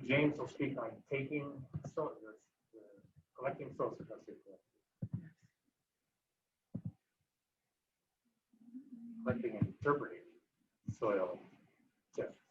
James will speak on taking collecting soil stochastic collecting and interpreting soil tests.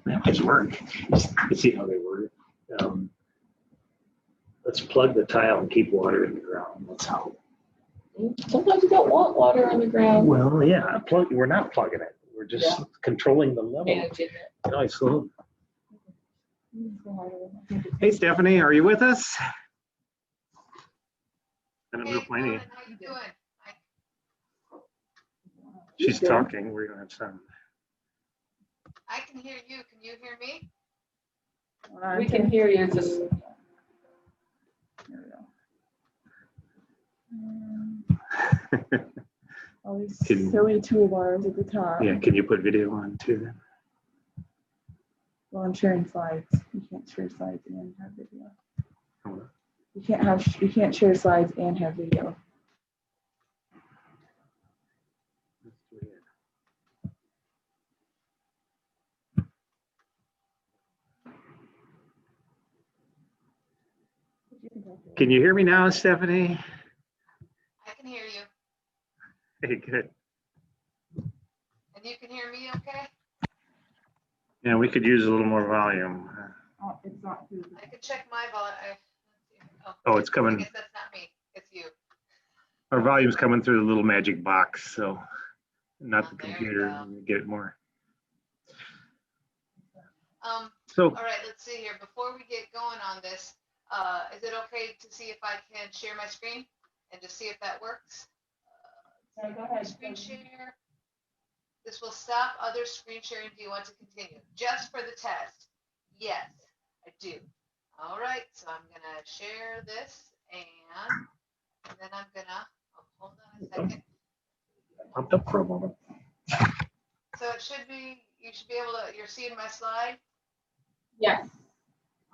That might work. Let's see how they work. Let's plug the tile and keep water in the ground. That's how. Sometimes you don't want water on the ground. Well, yeah, we're not plugging it. We're just controlling the level. Managing it. Nice little. Hey, Stephanie, are you with us? I don't know if my name. How you doing? She's talking. We're gonna have sound. I can hear you. Can you hear me? We can hear you. Just All these silly toolbars at the top. Yeah, can you put video on too then? Well, I'm sharing slides. You can't share slides and have video. Hold on. You can't share slides and have video. Can you hear me now, Stephanie? I can hear you. Hey, good. And you can hear me okay? Yeah, we could use a little more volume. Oh, it's not through. I could check my volume. Oh, it's coming. I guess that's not me. It's you. Our volume's coming through the little magic box, so not the There you computer. go. Get it more. All right, let's see here. Before we get going on this, is it okay to see if I can share my screen and just see if that works? Go ahead. Screen share. This will stop other screen sharing. Do you want to continue? Just for the test. Yes, I do. All right, so I'm gonna share this and then I'm gonna, hold on a second. Pumped up for a moment. So it should be, you should be able to, you're seeing my slide? yes.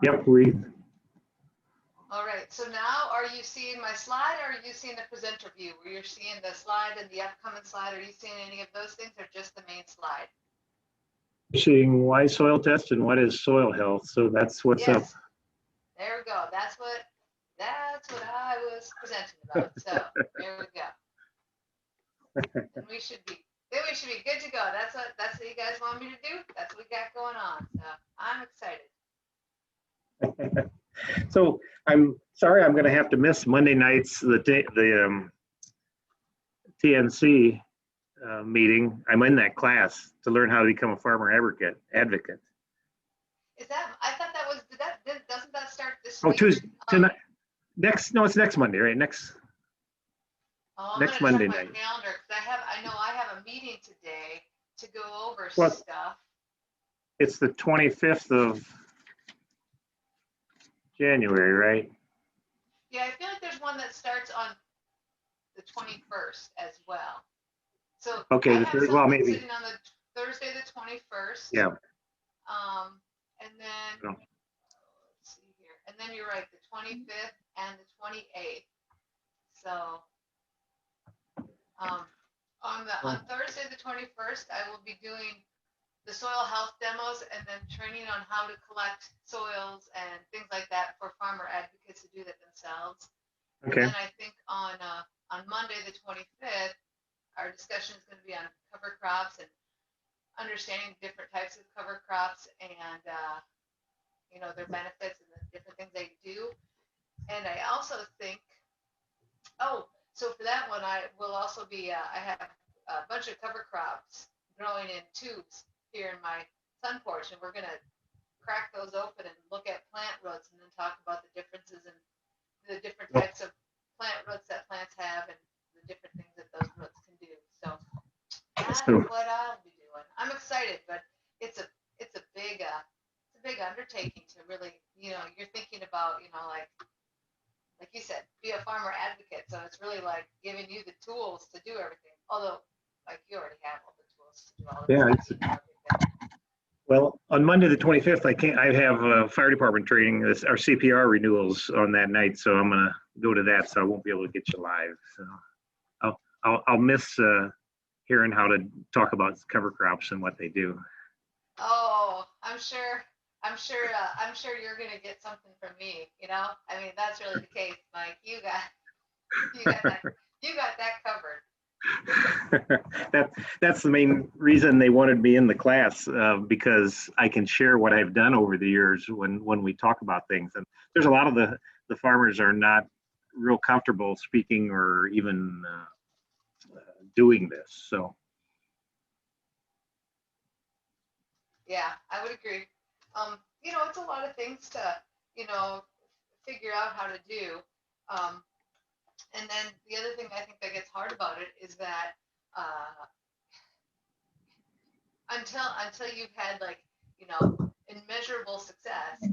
Yep, we. All right, so now are you seeing my slide or are you seeing the presenter view where you're seeing the slide and the upcoming slide? Are you seeing any of those things or just the main slide? Seeing why soil test and what is soil health. So that's what's up. Yes. There we go. That's what I was presenting about. So there we go. And we should be good to go. That's what you guys want me to do. That's what we got going on. So I'm excited. So I'm sorry, I'm going to have to miss Monday nights, the TNC meeting. I'm in that class to learn how to become a farmer advocate. Is that, I thought that was, doesn't that start this Oh, week? Tuesday, tonight, it's next Monday, right? Next Next Monday my night. calendar, because I know I have a meeting today to go over Well, stuff. It's the 25th of January, right? Yeah, I feel like there's one that starts on the 21st as well. So Okay, I have something maybe. sitting on the Thursday the 21st. Yeah. And then let's see here, and then you're right, the 25th and the 28th. So on Thursday the 21st, I will be doing the soil health demos and then training on how to collect soils and things like that for farmer advocates to do that themselves. Okay. And then I think on Monday the 25th, our discussion is going to be on cover crops and understanding different types of cover crops and their benefits and the different things they do. And I also think, so for that one, I will also be I have a bunch of cover crops growing in tubes here in my sun porch, and we're going to crack those open and look at plant roots and then talk about the differences in the different types of plant roots that plants have and the different things that those roots can do. So that's what I'll be doing. I'm excited, but it's a big undertaking to really, you're thinking about, like you said, be a farmer advocate. So it's really like giving you the tools to do everything. Although, like, you already have all the tools to do all of it. Yeah. Well, on Monday the 25th, I have fire department training, our CPR renewals on that night, so I'm gonna go to that. So I won't be able to get you live. So I'll miss hearing how to talk about cover crops and what they do. Oh, I'm sure you're gonna get something from me. I mean, that's really the case, Mike. You got that covered. That's the main reason they wanted me in the class, because I can share what I've done over the years when we talk about things. And there's a lot of the farmers are not real comfortable speaking or even doing this. So Yeah, I would agree. You know, it's a lot of things to, you know, figure out how to do. And then the other thing I think that gets hard about it is that until you've had, like, you know, immeasurable success,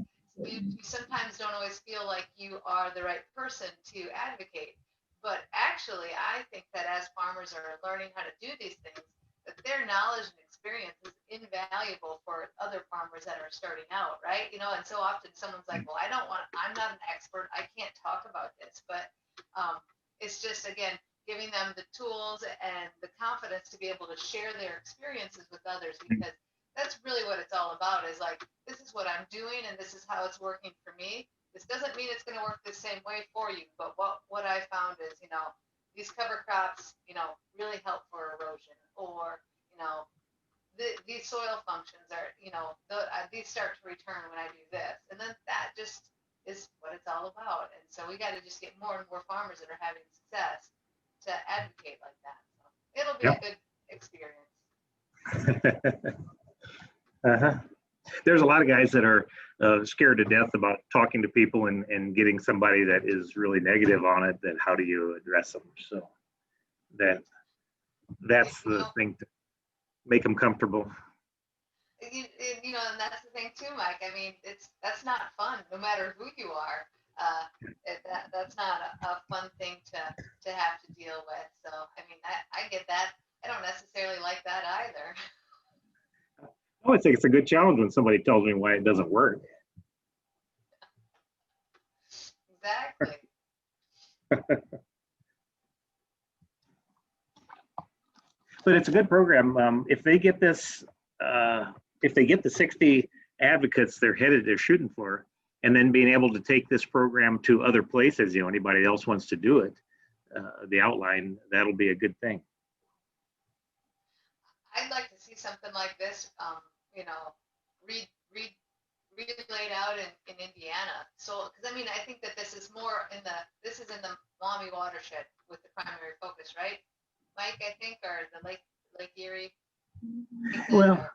you sometimes don't always feel like you are the right person to advocate. But actually, I think that as farmers are learning how to do these things, that their knowledge and experience is invaluable for other farmers that are starting out, right? You know, and so often someone's like, well, I'm not an expert, I can't talk about this. But it's just, again, giving them the tools and the confidence to be able to share their experiences with others, because that's really what it's all about, is like, this is what I'm doing and this is how it's working for me. This doesn't mean it's going to work the same way for you, but what I found is, you know, these cover crops, you know, really help for erosion, or, you know, these soil functions are, you know, these start to return when I do this. And then that just is what it's all about. And so we got to just get more and more farmers that are having success to advocate like that. So it'll be a good experience. There's a lot of guys that are scared to death about talking to people and getting somebody that is really negative on it. Then how do you address them? So that's the thing, to make them comfortable. You know, and that's the thing too, Mike. I mean, that's not fun, no matter who you are. That's not a fun thing to have to deal with. So, I mean, I get that. I don't necessarily like that either. I would think it's a good challenge when somebody tells me why it doesn't work. Exactly. But it's a good program. If they get this, if they get the 60 advocates they're shooting for, and then being able to take this program to other places, you know, anybody else wants to do it, the outline, that'll be a good thing. I'd like to see something like this, you know, relayed out in Indiana. So, because I mean, I think that this is more in the Maumee watershed with the primary focus, right, Mike? I think, or the Lake Erie. Well,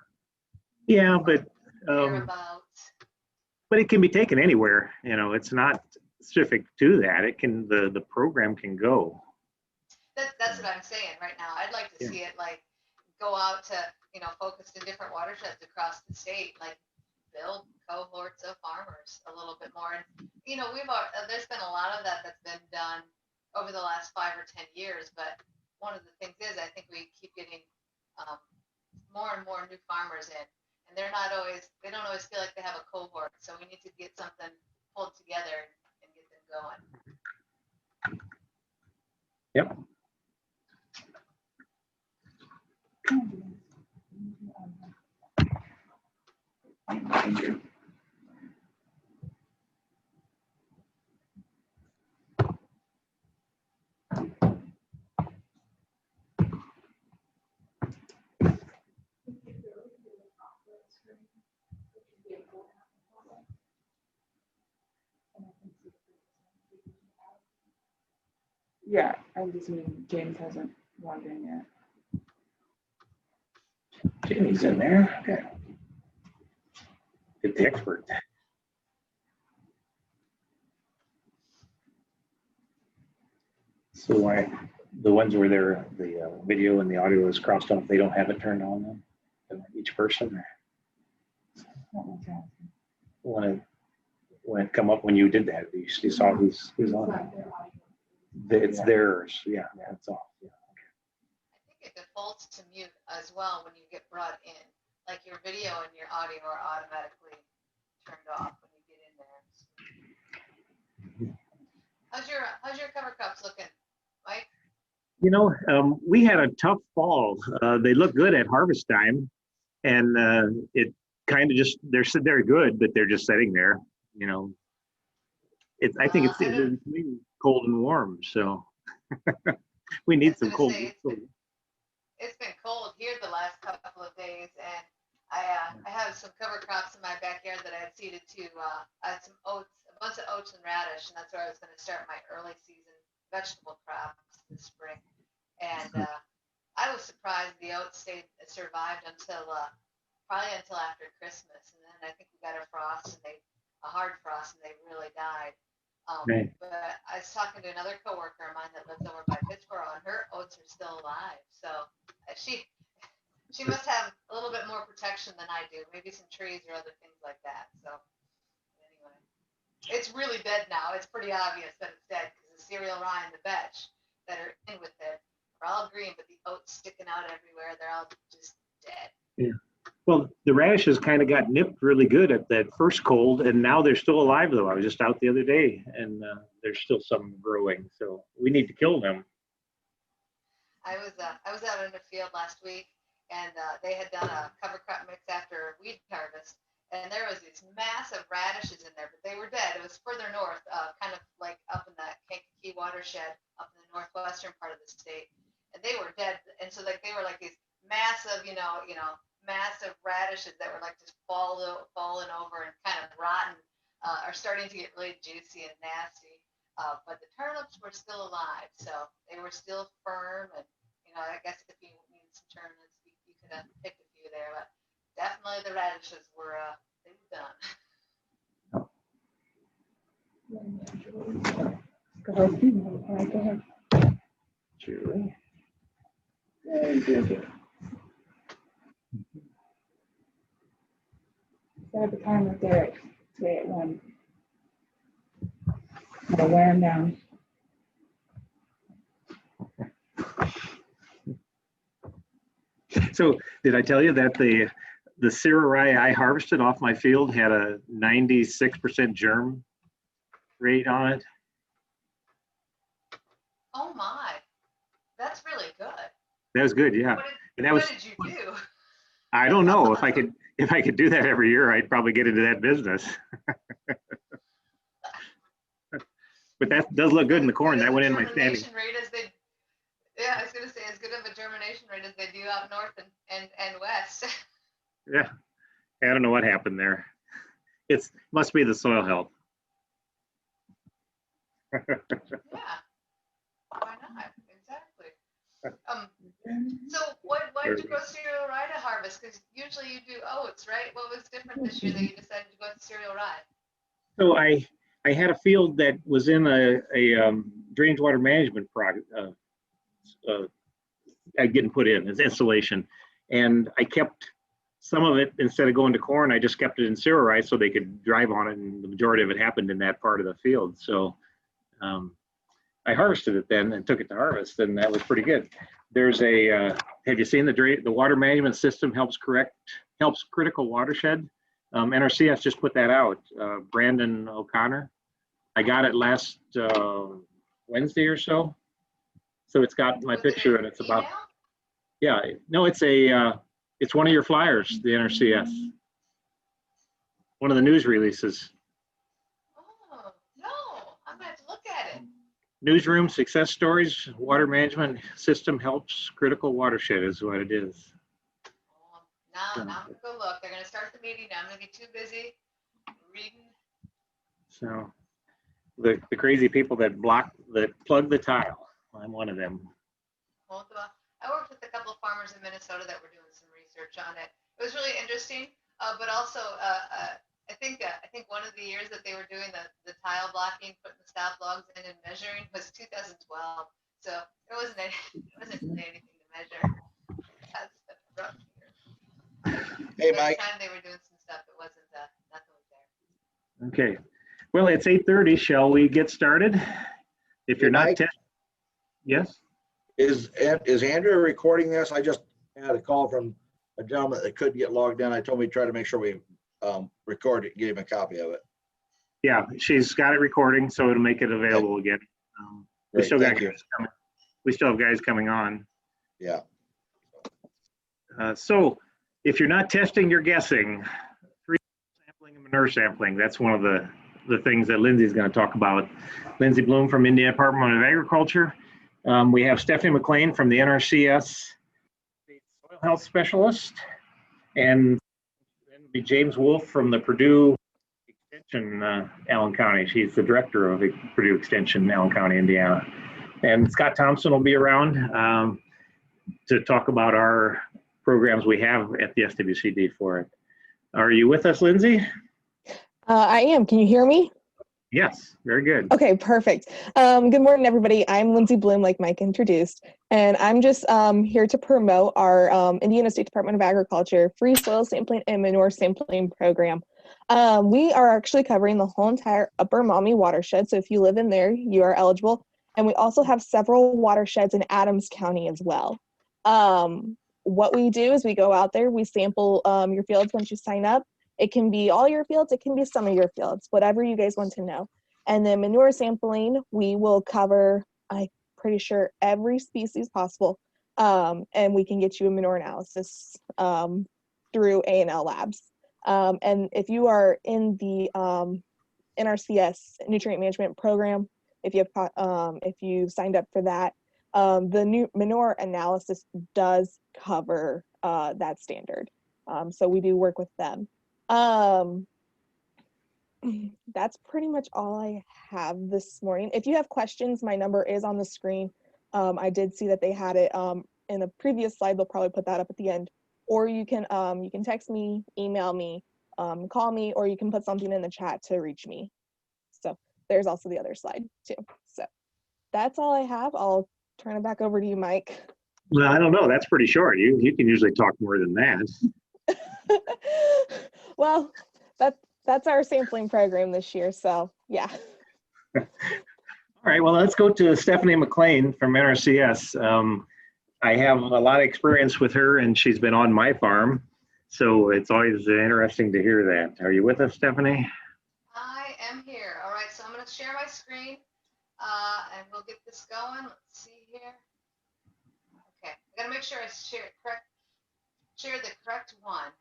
yeah, but it can be taken anywhere. You know, it's not specific to that. It can, the program can go. That's what I'm saying right now. I'd like to see it, like, go out to, you know, focus in different watersheds across the state, like build cohorts of farmers a little bit more. And, you know, there's been a lot of that that's been done over the last 5 or 10 years. But one of the things is, I think we keep getting more and more new farmers in, and they don't always feel like they have a cohort. So we need to get something pulled together and get them going. Yep. Thank you. Yeah, I just mean James hasn't logged in yet. Jimmy's in there. Okay. Get the expert. So why the ones where the video and the audio is crossed off, they don't have it turned on then? Each person? When it come up when you did that, you saw who's on it. It's theirs. Yeah, that's all. Yeah. I think it defaults to mute as well when you get brought in. Like your video and your audio are automatically turned off when you get in there. How's your cover crops looking, Mike? You know, we had a tough fall. They look good at harvest time, and it kind of just they're good, but they're just sitting there. You know, I think it's cold and warm, so we need some cold. some cover crops in my backyard that I had seeded too. I had some oats, a bunch of oats and radish, and that's where I was going to start my early season vegetable crops this spring. And I was surprised the oats survived until probably until after Christmas, and then I think we got a hard frost, and they really died. Right. But I was talking to another coworker of mine that lives over by Pittsburgh, and her oats are still alive. So she must have a little bit more protection than I do, maybe some trees or other things like that. So anyway, it's really dead now. It's pretty obvious that it's dead because the cereal rye and the vetch that are in with it are all green, but the oats sticking out everywhere, they're all just dead. Yeah. Well, the radishes kind of got nipped really good at that first cold, and now they're still alive though. I was just out the other day, and there's still some growing, so we need to kill them. I was out in the field last week, and they had done a cover crop mix after wheat harvest, and there was these massive radishes in there, but they were dead. It was further north, kind of like up in the Kankakee watershed, up in the northwestern part of the state, and they were dead. And so like they were like these massive, massive radishes that were like just falling over and kind of rotten, are starting to get really juicy and nasty. But the turnips were still alive, so they were still firm. And I guess if you need some turnips, you could have picked a few there. But definitely the radishes were they were done. Go ahead. Go ahead. Julie. I have the timer there today at 1. I'll wear them down. So did I tell you that the cereal rye I harvested off my field had a 96% germ rate on it? Oh my, that's really good. That was good, yeah. What did you do? I don't know if I could do that every year, I'd probably get into that business. But that does look good in the corn. That went in my standing. Yeah, I was gonna say as good of a germination rate as they do out north and west. Yeah, I don't know what happened there. It must be the soil health. Yeah, why not? Exactly. So why did you go cereal rye to harvest? Because usually you do oats, right? What was different this year that you decided to go with cereal rye? So I had a field that was in a drainage water management project, getting put in as installation, and I kept some of it, instead of going to corn, I just kept it in cereal rye so they could drive on it, and the majority of it happened in that part of the field. So I harvested it then and took it to harvest, and that was pretty good. There's a, have you seen the water management system helps critical watershed? Nrcs just put that out. Brandon O'Connor, I got it last Wednesday or so. So it's got my picture, and it's about, yeah, no, it's one of your flyers, the Nrcs. One of the news releases. Oh, no, I'm gonna have to look at it. Newsroom success stories, water management system helps critical watershed is what it is. Now I'm gonna go look. They're gonna start the meeting. I'm gonna be too busy reading. So the crazy people that plug the tile. I'm one of them. Well, I worked with a couple of farmers in Minnesota that were doing some research on it. It was really interesting, but also I think one of the years that they were doing the tile blocking, putting the stop logs in and measuring was 2012. So it wasn't really anything to measure. That's a rough year. Hey, By Mike. the time they were doing some stuff, it wasn't nothing was there. Okay. Well, it's 8:30. Shall we get started? If you're not, yes. Is Andrew recording this? I just had a call from a gentleman that couldn't get logged in. I told me to try to make sure we record it, give him a copy of it. Yeah, she's got it recording, so it'll make it available again. We Great, still got thank you. guys coming. We still have guys coming on. Yeah. So if you're not testing, you're guessing. Sampling and manure sampling. That's one of the things that Lindsey's going to talk about. Lindsey Bluhm from Indiana Department of Agriculture. We have Stephanie McLain from the Nrcs, Soil Health Specialist, and It'll be James Wolff from the Purdue Extension, Allen County. She's the director of Purdue Extension, Allen County, Indiana. And Scott Thompson will be around to talk about our programs we have at the SWCD for it. Are you with us, Lindsey? I am. Can you hear me? Yes, very good. Okay, perfect. Good morning, everybody. I'm Lindsey Bluhm, like Mike introduced, and I'm just here to promote our Indiana State Department of Agriculture free soil sampling and manure sampling program. We are actually covering the whole entire Upper Maumee watershed, so if you live in there, you are eligible. And we also have several watersheds in Adams County as well. What we do is we go out there, we sample your fields once you sign up. It can be all your fields, it can be some of your fields, whatever you guys want to know. And then manure sampling, we will cover, I'm pretty sure, every species possible. And we can get you a manure analysis through A&L labs. And if you are in the Nrcs nutrient management program, if you signed up for that, the new manure analysis does cover that standard. So we do work with them. That's pretty much all I have this morning. If you have questions, my number is on the screen. I did see that they had it in a previous slide. They'll probably put that up at the end. Or you can text me, email me, call me, or you can put something in the chat to reach me. So there's also the other slide too. So that's all I have. I'll turn it back over to you, Mike. Well, I don't know. That's pretty short. You can usually talk more than that. Well, that's our sampling program this year, so yeah. All right, well, let's go to Stephanie McLain from Nrcs. I have a lot of experience with her, and she's been on my farm, so it's always interesting to hear that. Are you with us, Stephanie? I am here. All right, so I'm going to share my screen, and we'll get this going. Let's see here. Okay, I got to make sure I share the correct one.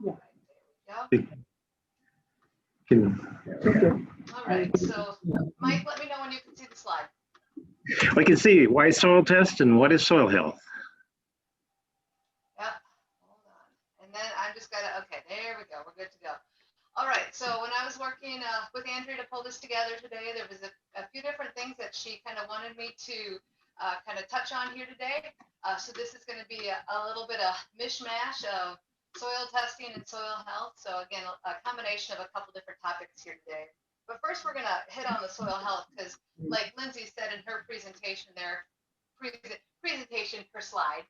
Yeah. All right, there we go. All right, so Mike, let me know when you can see the slide. I can see why soil test and what is soil health. Yep, hold on. And then I'm just gotta, okay, there we go, we're good to go. All right, so when I was working with Andrea to pull this together today, there was a few different things that she kind of wanted me to kind of touch on here today. So this is gonna be a little bit of mishmash of soil testing and soil health. So again, a combination of a couple different topics here today. But first we're gonna hit on the soil health because like Lindsey said in her presentation there, presentation per slide,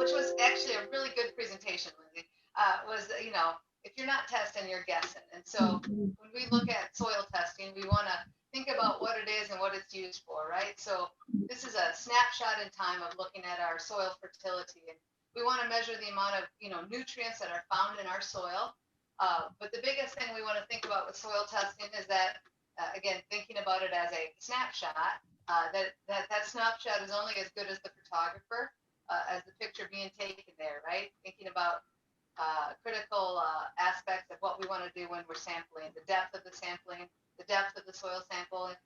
which was actually a really good presentation, Lindsey, was, you know, if you're not testing, you're guessing. And so when we look at soil testing, we wanna think about what it is and what it's used for, right? So this is a snapshot in time of looking at our soil fertility. And we want to measure the amount of, you know, nutrients that are found in our soil. But the biggest thing we want to think about with soil testing is that, again, thinking about it as a snapshot, that snapshot is only as good as the photographer, as the picture being taken there, right? Thinking about critical aspects of what we want to do when we're sampling, the depth of the sampling, the depth of the soil sampling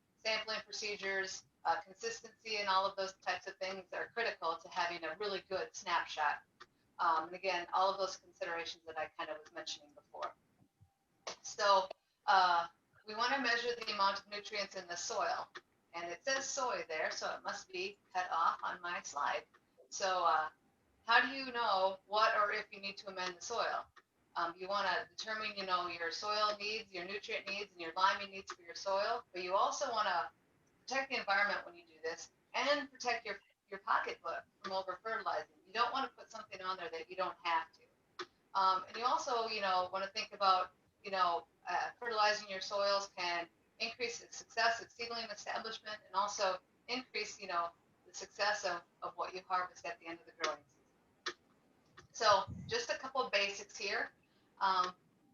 procedures, consistency, and all of those types of things are critical to having a really good snapshot. And again, all of those considerations that I kind of was mentioning before. So we want to measure the amount of nutrients in the soil. And it says soy there, so it must be cut off on my slide. So how do you know what or if you need to amend the soil? You want to determine, you know, your soil needs, your nutrient needs, and your liming needs for your soil. But you also want to protect the environment when you do this and protect your pocketbook from over fertilizing. You don't want to put something on there that you don't have to. And you also, you know, want to think about, you know, fertilizing your soils can increase the success of seedling establishment and also increase, you know, the success of what you harvest at the end of the growing season. So just a couple of basics here.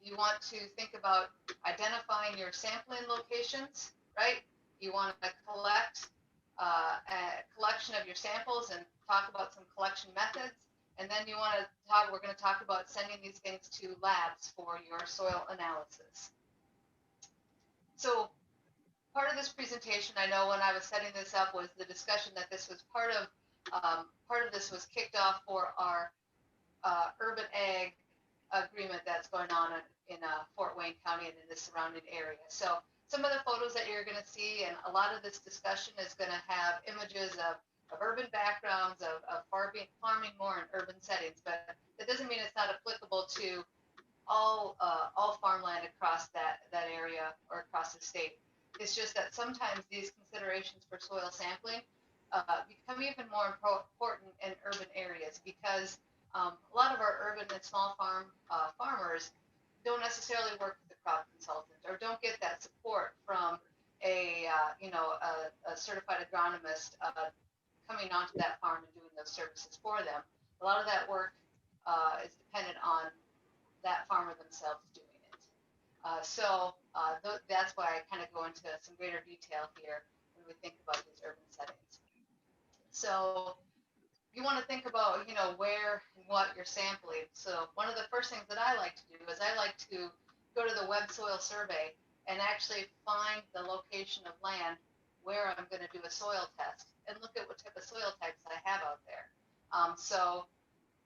You want to think about identifying your sampling locations, right? You want to collect a collection of your samples and talk about some collection methods. And then you want to talk, we're going to talk about sending these things to labs for your soil analysis. So part of this presentation, I know when I was setting this up, was the discussion that this was part of this was kicked off for our urban ag agreement that's going on in Fort Wayne County and in the surrounding area. So some of the photos that you're going to see and a lot of this discussion is going to have images of urban backgrounds, of farming more in urban settings, but that doesn't mean it's not applicable to all farmland across that area or across the state. It's just that sometimes these considerations for soil sampling become even more important in urban areas because a lot of our urban and small farmers don't necessarily work with a crop consultant or don't get that support from a certified agronomist coming onto that farm and doing those services for them. A lot of that work is dependent on that farmer themselves doing it. That's why I kind of go into some greater detail here when we think about these urban settings. So you want to think about, where and what you're sampling. So one of the first things that I like to do is I like to go to the web soil survey and actually find the location of land where I'm going to do a soil test and look at what type of soil types I have out there. So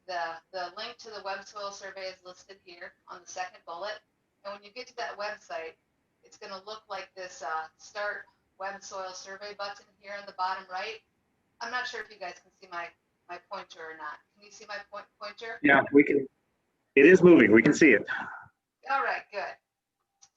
the link to the web soil survey is listed here on the second bullet. And when you get to that website, it's going to look like this Start Web Soil Survey button here in the bottom right. I'm not sure if you guys can see my pointer or not. Can you see my pointer? Yeah, we can. It is moving. We can see it. All right, good.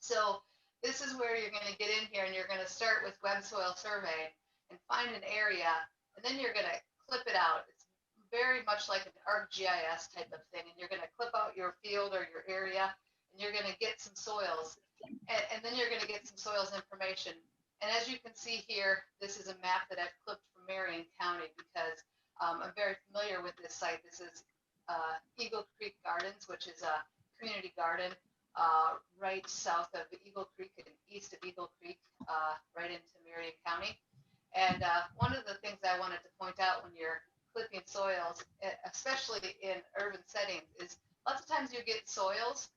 So this is where you're going to get in here and you're going to start with web soil survey and find an area, and then you're going to clip it out. It's very much like an ArcGIS type of thing, and you're going to clip out your field or your area, and you're going to get some soils, and then you're going to get some soils information. And as you can see here, this is a map that I've clipped from Marion County because I'm very familiar with this site. This is Eagle Creek Gardens, which is a community garden right south of Eagle Creek and east of Eagle Creek, right into Marion County. And one of the things I wanted to point out when you're clipping soils, especially in urban settings, is lots of times you get soils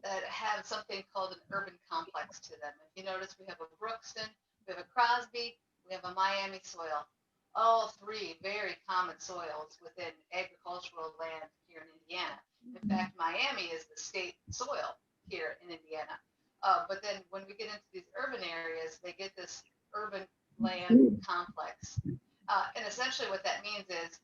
that have something called an urban complex to them. If you notice, we have a Brookston, we have a Crosby, we have a Miami soil. All three very common soils within agricultural land here in Indiana. In fact, Miami is the state soil here in Indiana. But then when we get into these urban areas, they get this urban land complex. And essentially what that means is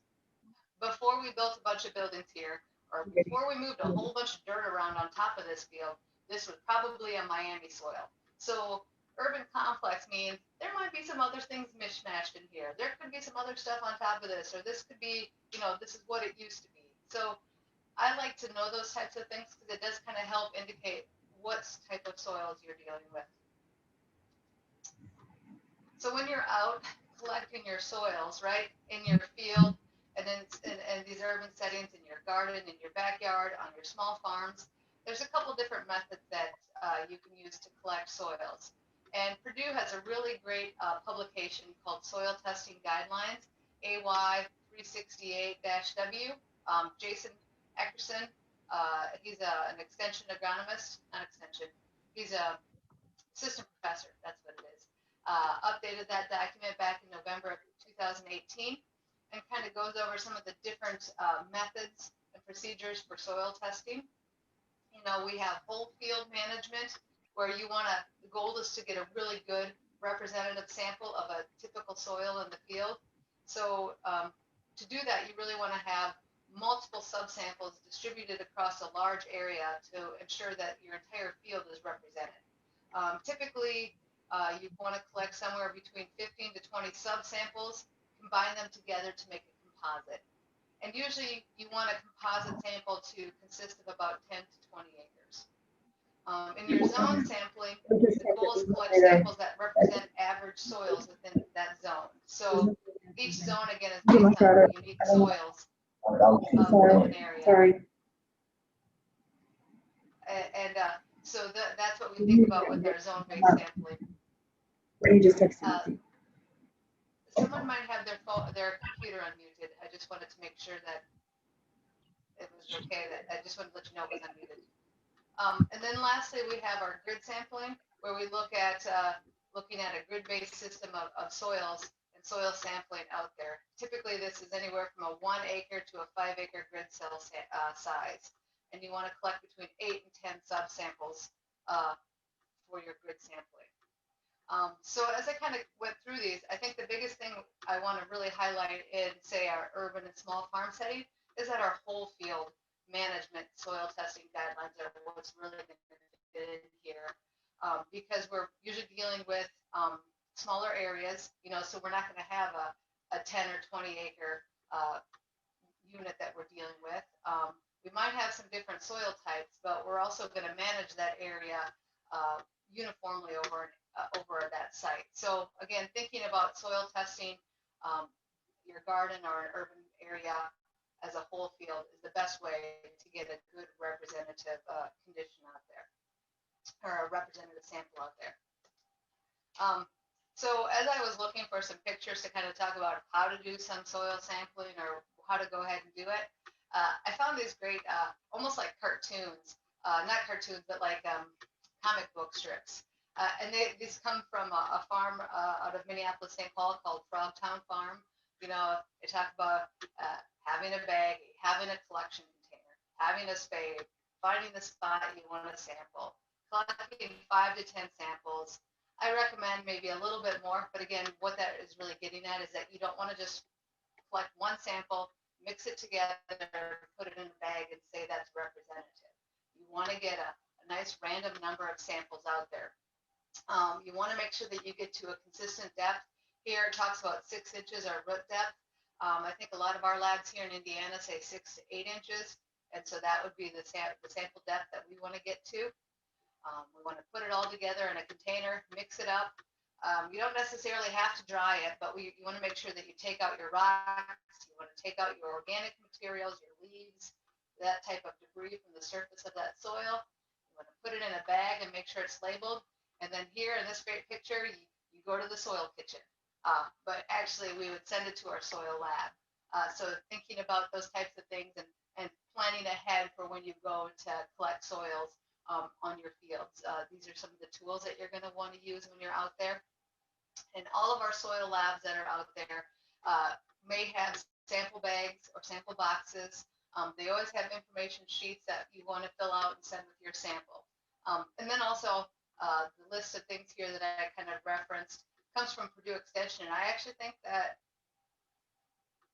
before we built a bunch of buildings here, or before we moved a whole bunch of dirt around on top of this field, this was probably a Miami soil. So urban complex means there might be some other things mishmashed in here. There could be some other stuff on top of this, or this could be, this is what it used to be. So I like to know those types of things because it does kind of help indicate what type of soils you're dealing with. So when you're out collecting your soils, right, in your field, and then in these urban settings, in your garden, in your backyard, on your small farms, there's a couple different methods that you can use to collect soils. And Purdue has a really great publication called Soil Testing Guidelines, AY 368-W. Jason Eckerson, he's an extension agronomist, not extension, he's a assistant professor, that's what it is. Updated that document back in November of 2018 and kind of goes over some of the different methods and procedures for soil testing. We have whole field management where the goal is to get a really good representative sample of a typical soil in the field. So to do that, you really want to have multiple subsamples distributed across a large area to ensure that your entire field is represented. Typically, you want to collect somewhere between 15 to 20 subsamples, combine them together to make a composite. And usually you want a composite sample to consist of about 10 to 20 acres. In your zone sampling, the goal is to collect samples that represent average soils within that zone. So each zone, again, is based on unique soils of an area. Sorry. And so that's what we think about with our zone-based sampling. You just texted me. Someone might have their computer unmuted. I just wanted to make sure that it was okay. I just wanted to let you know it was unmuted. And then lastly, we have our grid sampling, where we look at looking at a grid-based system of soils and and soil sampling out there. Typically, this is anywhere from a 1 acre to a 5 acre grid cell size. And you want to collect between 8 and 10 subsamples for your grid sampling. So as I kind of went through these, I think the biggest thing I want to really highlight in, say, our urban and small farm setting is that our whole field management soil testing guidelines are what's really going to fit in here, because we're usually dealing with smaller areas, so we're not going to have a 10 or 20 acre unit that we're dealing with. We might have some different soil types, but we're also going to manage that area uniformly over that site. So again, thinking about soil testing your garden or an urban area as a whole field is the best way to get a good representative condition out there, or a representative sample out there. So as I was looking for some pictures to kind of talk about how to do some soil sampling or how to go ahead and do it, I found these great, almost like cartoons, not cartoons, but like comic book strips. And these come from a farm out of Minneapolis, St. Paul called Frogtown Farm. They talk about having a bag, having a collection container, having a spade, finding the spot you want to sample, collecting 5 to 10 samples. I recommend maybe a little bit more, but again, what that is really getting at is that you don't want to just collect one sample, mix it together, put it in a bag and say that's representative. You want to get a nice random number of samples out there. You want to make sure that you get to a consistent depth. Here it talks about 6 inches or root depth. I think a lot of our labs here in Indiana say 6 to 8 inches, and so that would be the sample depth that we want to get to. We want to put it all together in a container, mix it up. You don't necessarily have to dry it, but you want to make sure that you take out your rocks, you want to take out your organic materials, your leaves, that type of debris from the surface of that soil. You want to put it in a bag and make sure it's labeled. And then here in this great picture, you go to the soil kitchen. But actually, we would send it to our soil lab. So thinking about those types of things and planning ahead for when you go to collect soils on your fields. These are some of the tools that you're going to want to use when you're out there. And all of our soil labs that are out there may have sample bags or sample boxes. They always have information sheets that you want to fill out and send with your sample. And then also the list of things here that I kind of referenced comes from Purdue Extension. And I actually think that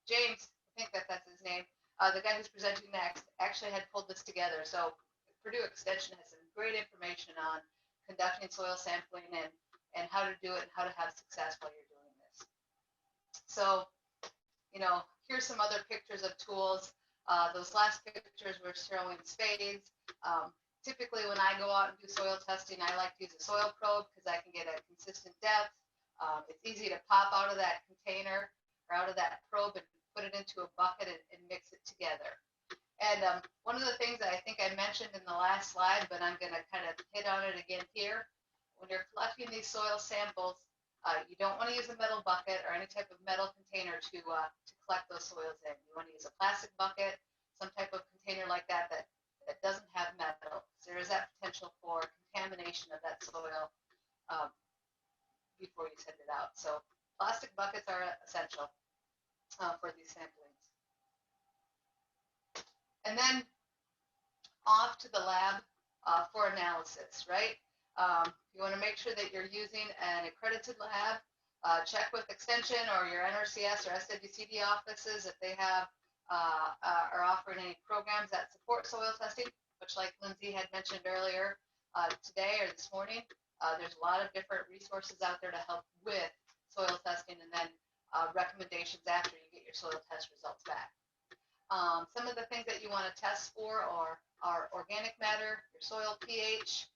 James, I think that's his name, the guy who's presenting next, actually had pulled this together. So Purdue Extension has some great information on conducting soil sampling and how to do it and how to have success while you're doing this. So, here's some other pictures of tools. Those last pictures were showing spades. Typically, when I go out and do soil testing, I like to use a soil probe because I can get a consistent depth. It's easy to pop out of that container or out of that probe and put it into a bucket and mix it together. And one of the things that I think I mentioned in the last slide, but I'm going to kind of hit on it again here, when you're collecting these soil samples, you don't want to use a metal bucket or any type of metal container to collect those soils in. You want to use a plastic bucket, some type of container like that doesn't have metal. So there is that potential for contamination of that soil before you send it out. So plastic buckets are essential for these samplings. And then off to the lab for analysis, right? You want to make sure that you're using an accredited lab. Check with Extension or your Nrcs or SWCD offices if they have are offering any programs that support soil testing, which like Lindsey had mentioned earlier today or this morning, there's a lot of different resources out there to help with soil testing and then recommendations after you get your soil test results back. Some of the things that you want to test for are organic matter, your soil pH,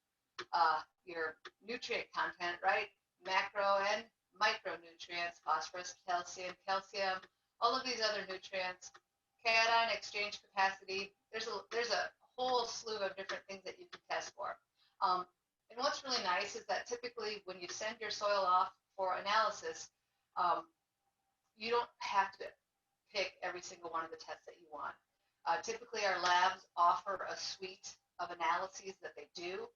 your nutrient content, right? Macro and micronutrients, phosphorus, calcium, all of these other nutrients, cation exchange capacity. There's a whole slew of different things that you can test for. And what's really nice is that typically when you send your soil off for analysis, you don't have to pick every single one of the tests that you want. Typically our labs offer a suite of analyses that they do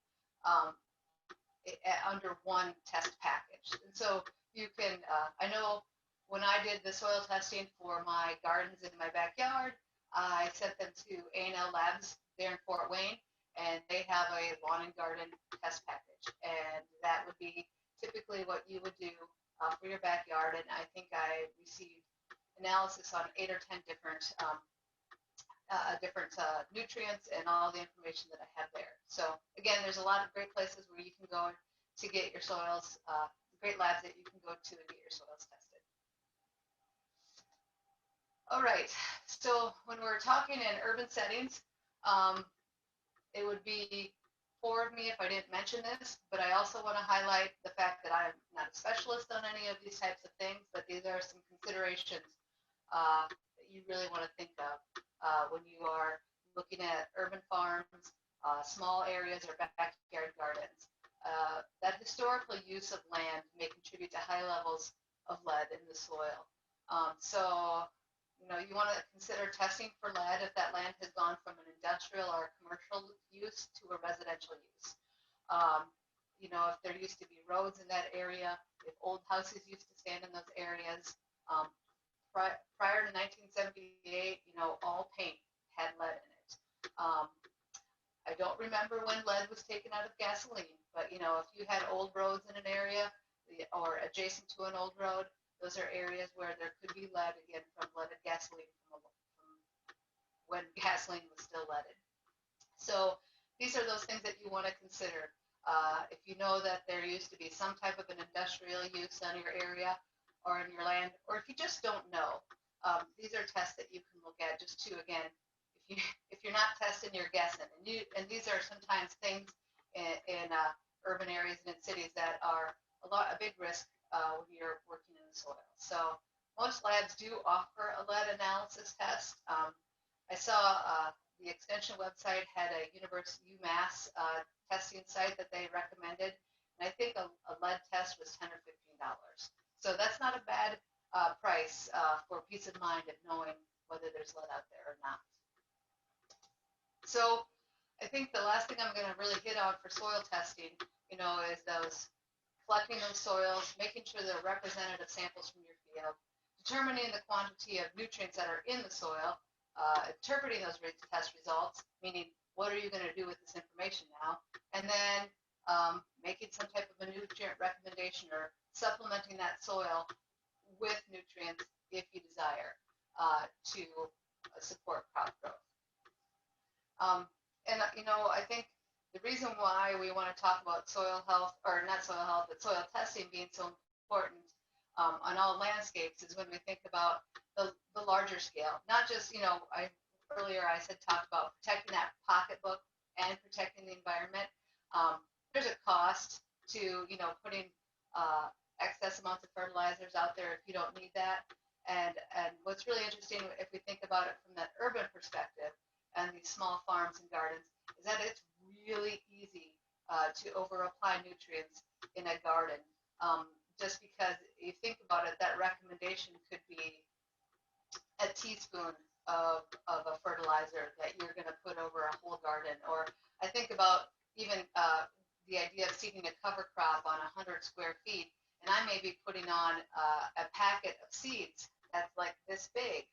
under one test package. And so you can, I know when I did the soil testing for my gardens in my backyard, I sent them to A&L Labs there in Fort Wayne, and they have a lawn and garden test package. And that would be typically what you would do for your backyard. And I think I received analysis on 8 or 10 different nutrients and all the information that I have there. So again, there's a lot of great places where you can go to get your soils, great labs that you can go to and get your soils tested. All right, so when we're talking in urban settings, it would be poor of me if I didn't mention this, but I also want to highlight the fact that I'm not a specialist on any of these types of things, but these are some considerations that you really want to think of when you are looking at urban farms, small areas, or backyard gardens. That historical use of land may contribute to high levels of lead in the soil. So, you know, you want to consider testing for lead if that land has gone from an industrial or commercial use to a residential use. You know, if there used to be roads in that area, if old houses used to stand in those areas. Prior to 1978, you know, all paint had lead in it. I don't remember when lead was taken out of gasoline, but, you know, if you had old roads in an area or adjacent to an old road, those are areas where there could be lead, again, from leaded gasoline from when gasoline was still leaded. So these are those things that you want to consider. If you know that there used to be some type of an industrial use on your area or in your land, or if you just don't know, these are tests that you can look at just to, again, if you're not testing, you're guessing. And these are sometimes things in urban areas and in cities that are a big risk when you're working in the soil. So most labs do offer a lead analysis test. I saw the extension website had a UMass testing site that they recommended, and I think a lead test was $10 or $15. So that's not a bad price for peace of mind of knowing whether there's lead out there or not. So I think the last thing I'm going to really hit on for soil testing, you know, is collecting those soils, making sure they're representative samples from your field, determining the quantity of nutrients that are in the soil, interpreting those test results, meaning what are you going to do with this information now, and then making some type of a nutrient recommendation or supplementing that soil with nutrients if you desire to support crop growth. And, you know, I think the reason why we want to talk about soil health, or not soil health, but soil testing being so important on all landscapes is when we think about the larger scale. Not just, you know, earlier I said talk about protecting that pocketbook and protecting the environment. There's a cost to, you know, putting excess amounts of fertilizers out there if you don't need that. And what's really interesting if we think about it from that urban perspective and these small farms and gardens is that it's really easy to over apply nutrients in a garden. Just because you think about it, that recommendation could be a teaspoon of a fertilizer that you're going to put over a whole garden. Or I think about even the idea of seeding a cover crop on 100 square feet, and I may be putting on a packet of seeds that's like this big,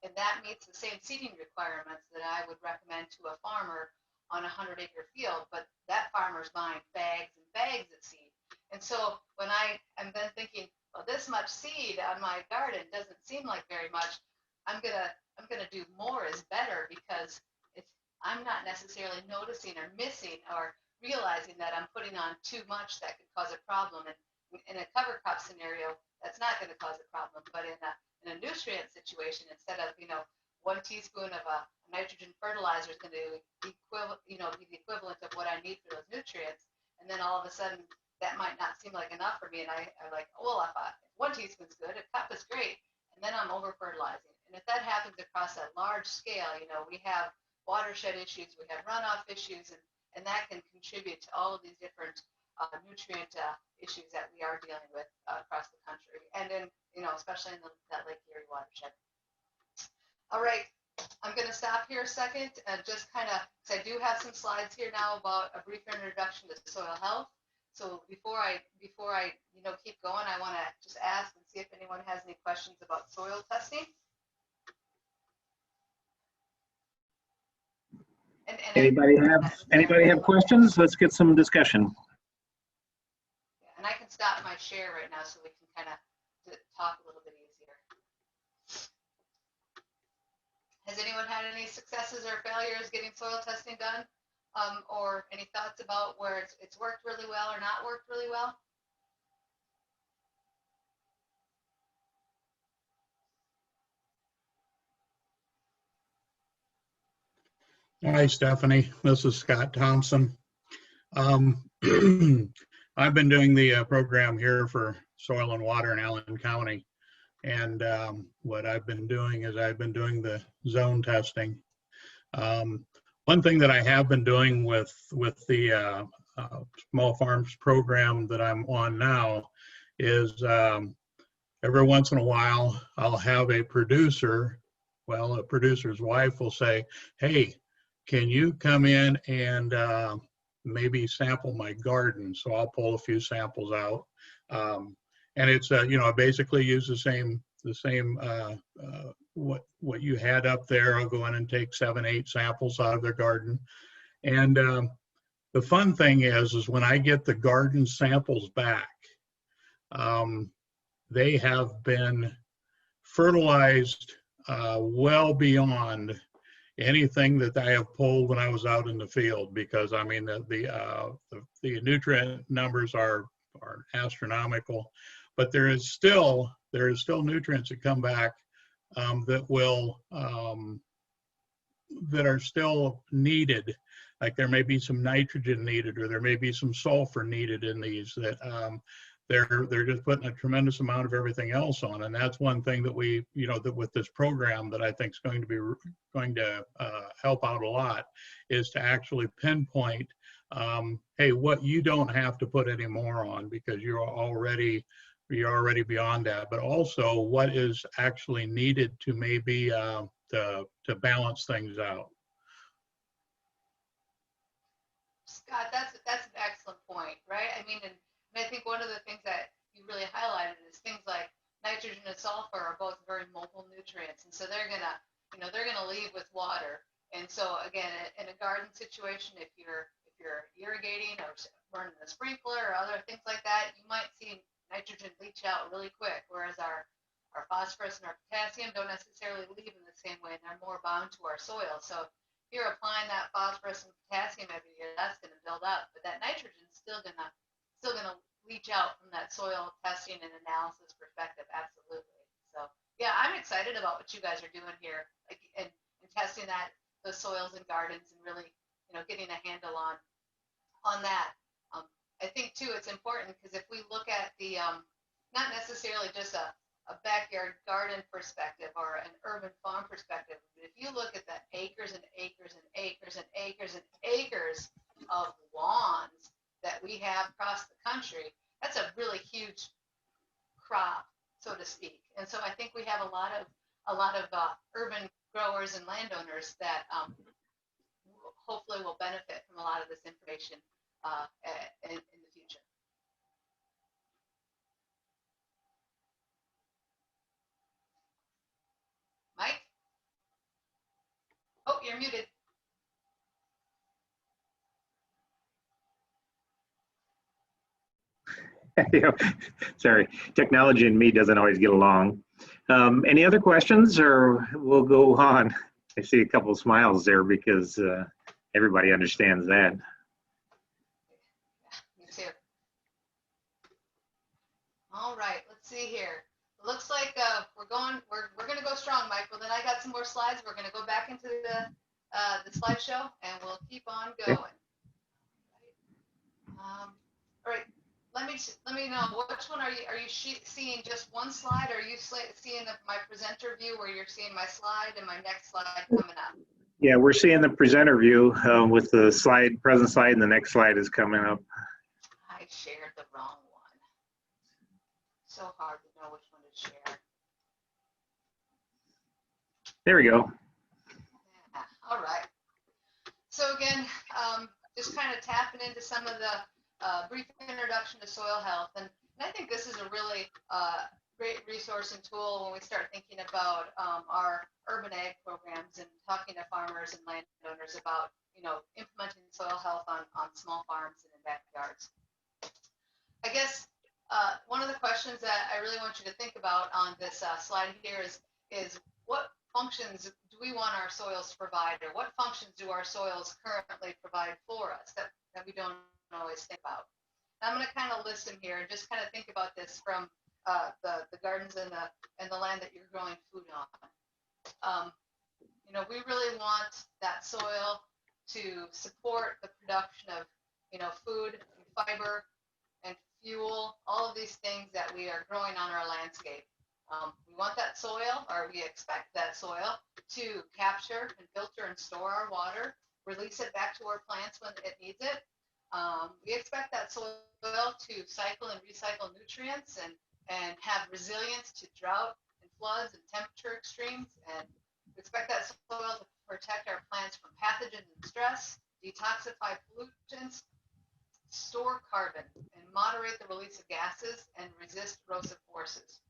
and that meets the same seeding requirements that I would recommend to a farmer on a 100-acre field, but that farmer's buying bags and bags of seed. And so when I am then thinking, well, this much seed on my garden doesn't seem like very much, I'm gonna do more is better, because I'm not necessarily noticing or missing or realizing that I'm putting on too much that could cause a problem. And in a cover crop scenario, that's not going to cause a problem. But in a nutrient situation, instead of, you know, 1 teaspoon of a nitrogen fertilizer is going to be the equivalent of what I need for those nutrients, and then all of a sudden that might not seem like enough for me, and I'm like, well, if 1 teaspoon's good, a cup is great, and then I'm over fertilizing. And if that happens across a large scale, you know, we have watershed issues, we have runoff issues, and that can contribute to all of these different nutrient issues that we are dealing with across the country, and in, you know, especially in that Lake Erie watershed. All right, I'm going to stop here a second and just kind of, because I do have some slides here now about a brief introduction to soil health. So before I you know, keep going, I want to just ask and see if anyone has any questions about soil testing. And Anybody have questions? Let's get some discussion. And I can stop my share right now so we can kind of talk a little bit easier. Has anyone had any successes or failures getting soil testing done? Or any thoughts about where it's worked really well or not worked really well? Hi, Stephanie. This is Scott Thompson. I've been doing the program here for soil and water in Allen County. And what I've been doing is I've been doing the zone testing. One thing that I have been doing with the small farms program that I'm on now is every once in a while, I'll have a producer, well, a producer's wife will say, hey, can you come in and maybe sample my garden? So I'll pull a few samples out. And it's, you know, I basically use the same what you had up there. I'll go in and take 7, 8 samples out of their garden. And the fun thing is when I get the garden samples back, they have been fertilized well beyond anything that I have pulled when I was out in the field, because I mean the nutrient numbers are astronomical, but there is still nutrients that come back that are still needed. Like there may be some nitrogen needed, or there may be some sulfur needed in these that they're just putting a tremendous amount of everything else on. And that's one thing that we, you know, that with this program that I think is going to help out a lot, is to actually pinpoint, hey, what you don't have to put any more on because you're already beyond that, but also what is actually needed to maybe to balance things out. Scott, that's an excellent point, right? I mean, and I think one of the things that you really highlighted is things like nitrogen and sulfur are both very mobile nutrients, and so they're gonna leave with water. And so again, in a garden situation, if you're irrigating or running a sprinkler or other things like that, you might see nitrogen leach out really quick, whereas our phosphorus and our potassium don't necessarily leave in the same way, and they're more bound to our soil. So if you're applying that phosphorus and potassium every year, that's going to build up, but that nitrogen is still gonna leach out from that soil testing and analysis perspective. Absolutely. So yeah, I'm excited about what you guys are doing here, like and testing those soils and gardens, and really, you know, getting a handle on that. I think too, it's important because if we look at the not necessarily just a backyard garden perspective or an urban farm perspective, but if you look at the acres and acres and acres and acres and acres of lawns that we have across the country, that's a really huge crop, so to speak. And so I think we have a lot of urban growers and landowners that hopefully will benefit from a lot of this information in the future. Mike? Oh, you're muted. Sorry, technology and me doesn't always get along. Any other questions, or we'll go on? I see a couple of smiles there because everybody understands that. Me too. All right, let's see here. It looks like we're going to go strong, Mike. Well, then I got some more slides. We're going to go back into the slideshow, and we'll keep on going. Okay. All right. Let me know, which one are you seeing just one slide, or are you seeing my presenter view where you're seeing my slide and my next slide coming up? Yeah, we're seeing the presenter view with the present slide, and the next slide is coming up. I shared the wrong one. So hard to know which one to share. There we go. Yeah. All right. So again, just kind of tapping into some of the brief introduction to soil health, and I think this is a really great resource and tool when we start thinking about our urban ag programs and talking to farmers and landowners about, implementing soil health on small farms and in backyards. I guess one of the questions that I really want you to think about on this slide here is what functions do we want our soils to provide, or what functions do our soils currently provide for us that we don't always think about? I'm going to kind of list them here and just kind of think about this from the gardens and the land that you're growing food on. We really want that soil to support the production of, food, and fiber, and fuel, all of these things that we are growing on our landscape. We want that soil, or we expect that soil, to capture and filter and store our water, release it back to our plants when it needs it. We expect that soil to cycle and recycle nutrients and have resilience to drought and floods and temperature extremes. And we expect that soil to protect our plants from pathogens and stress, detoxify pollutants, store carbon, and moderate the release of gases and resist erosive forces.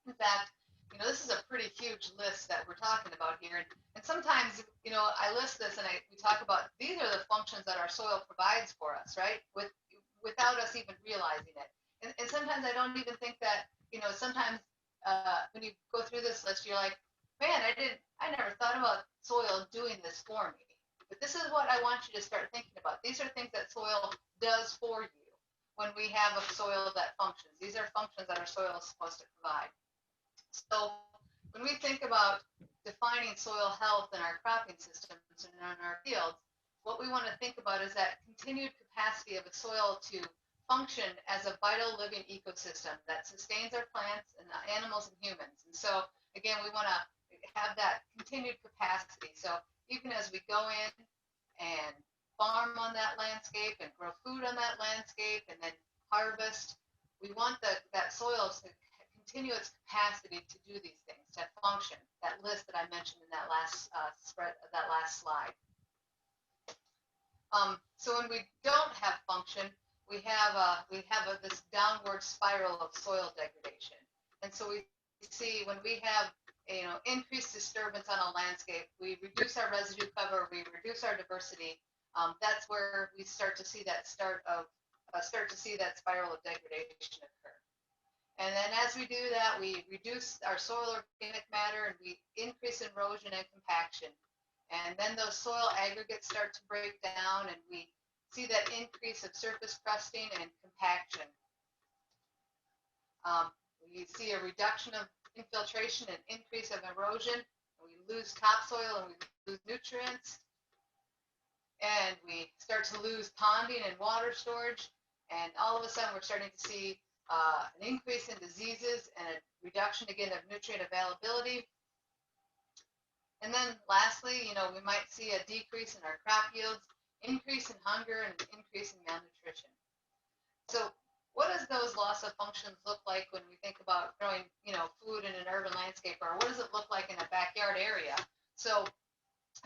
In fact, this is a pretty huge list that we're talking about here. And sometimes, I list this and we talk about these are the functions that our soil provides for us, right? Without us even realizing it. And sometimes I don't even think that, sometimes when you go through this list, you're like, man, I never thought about soil doing this for me. But this is what I want you to start thinking about. These are things that soil does for you when we have a soil that functions. These are functions that our soil is supposed to provide. So when we think about defining soil health in our cropping systems and in our fields, what we want to think about is that continued capacity of a soil to function as a vital living ecosystem that sustains our plants and animals and humans. And so, again, we want to have that continued capacity. So even as we go in and farm on that landscape and grow food on that landscape and then harvest, we want that soil to continue its capacity to do these things, to function, that list that I mentioned in that last slide. So when we don't have function, we have this downward spiral of soil degradation. And so we see when we have increased disturbance on a landscape, we reduce our residue cover, we reduce our diversity. That's where we start to see that spiral of degradation occur. And then as we do that, we reduce our soil organic matter and we increase erosion and compaction. And then those soil aggregates start to break down and we see that increase of surface crusting and compaction. We see a reduction of infiltration and increase of erosion. And we lose topsoil and we lose nutrients. And we start to lose ponding and water storage. And all of a sudden, we're starting to see an increase in diseases and a reduction, again, of nutrient availability. And then lastly, we might see a decrease in our crop yields, increase in hunger, and increase in malnutrition. So what does those loss of functions look like when we think about growing, food in an urban landscape, or what does it look like in a backyard area? So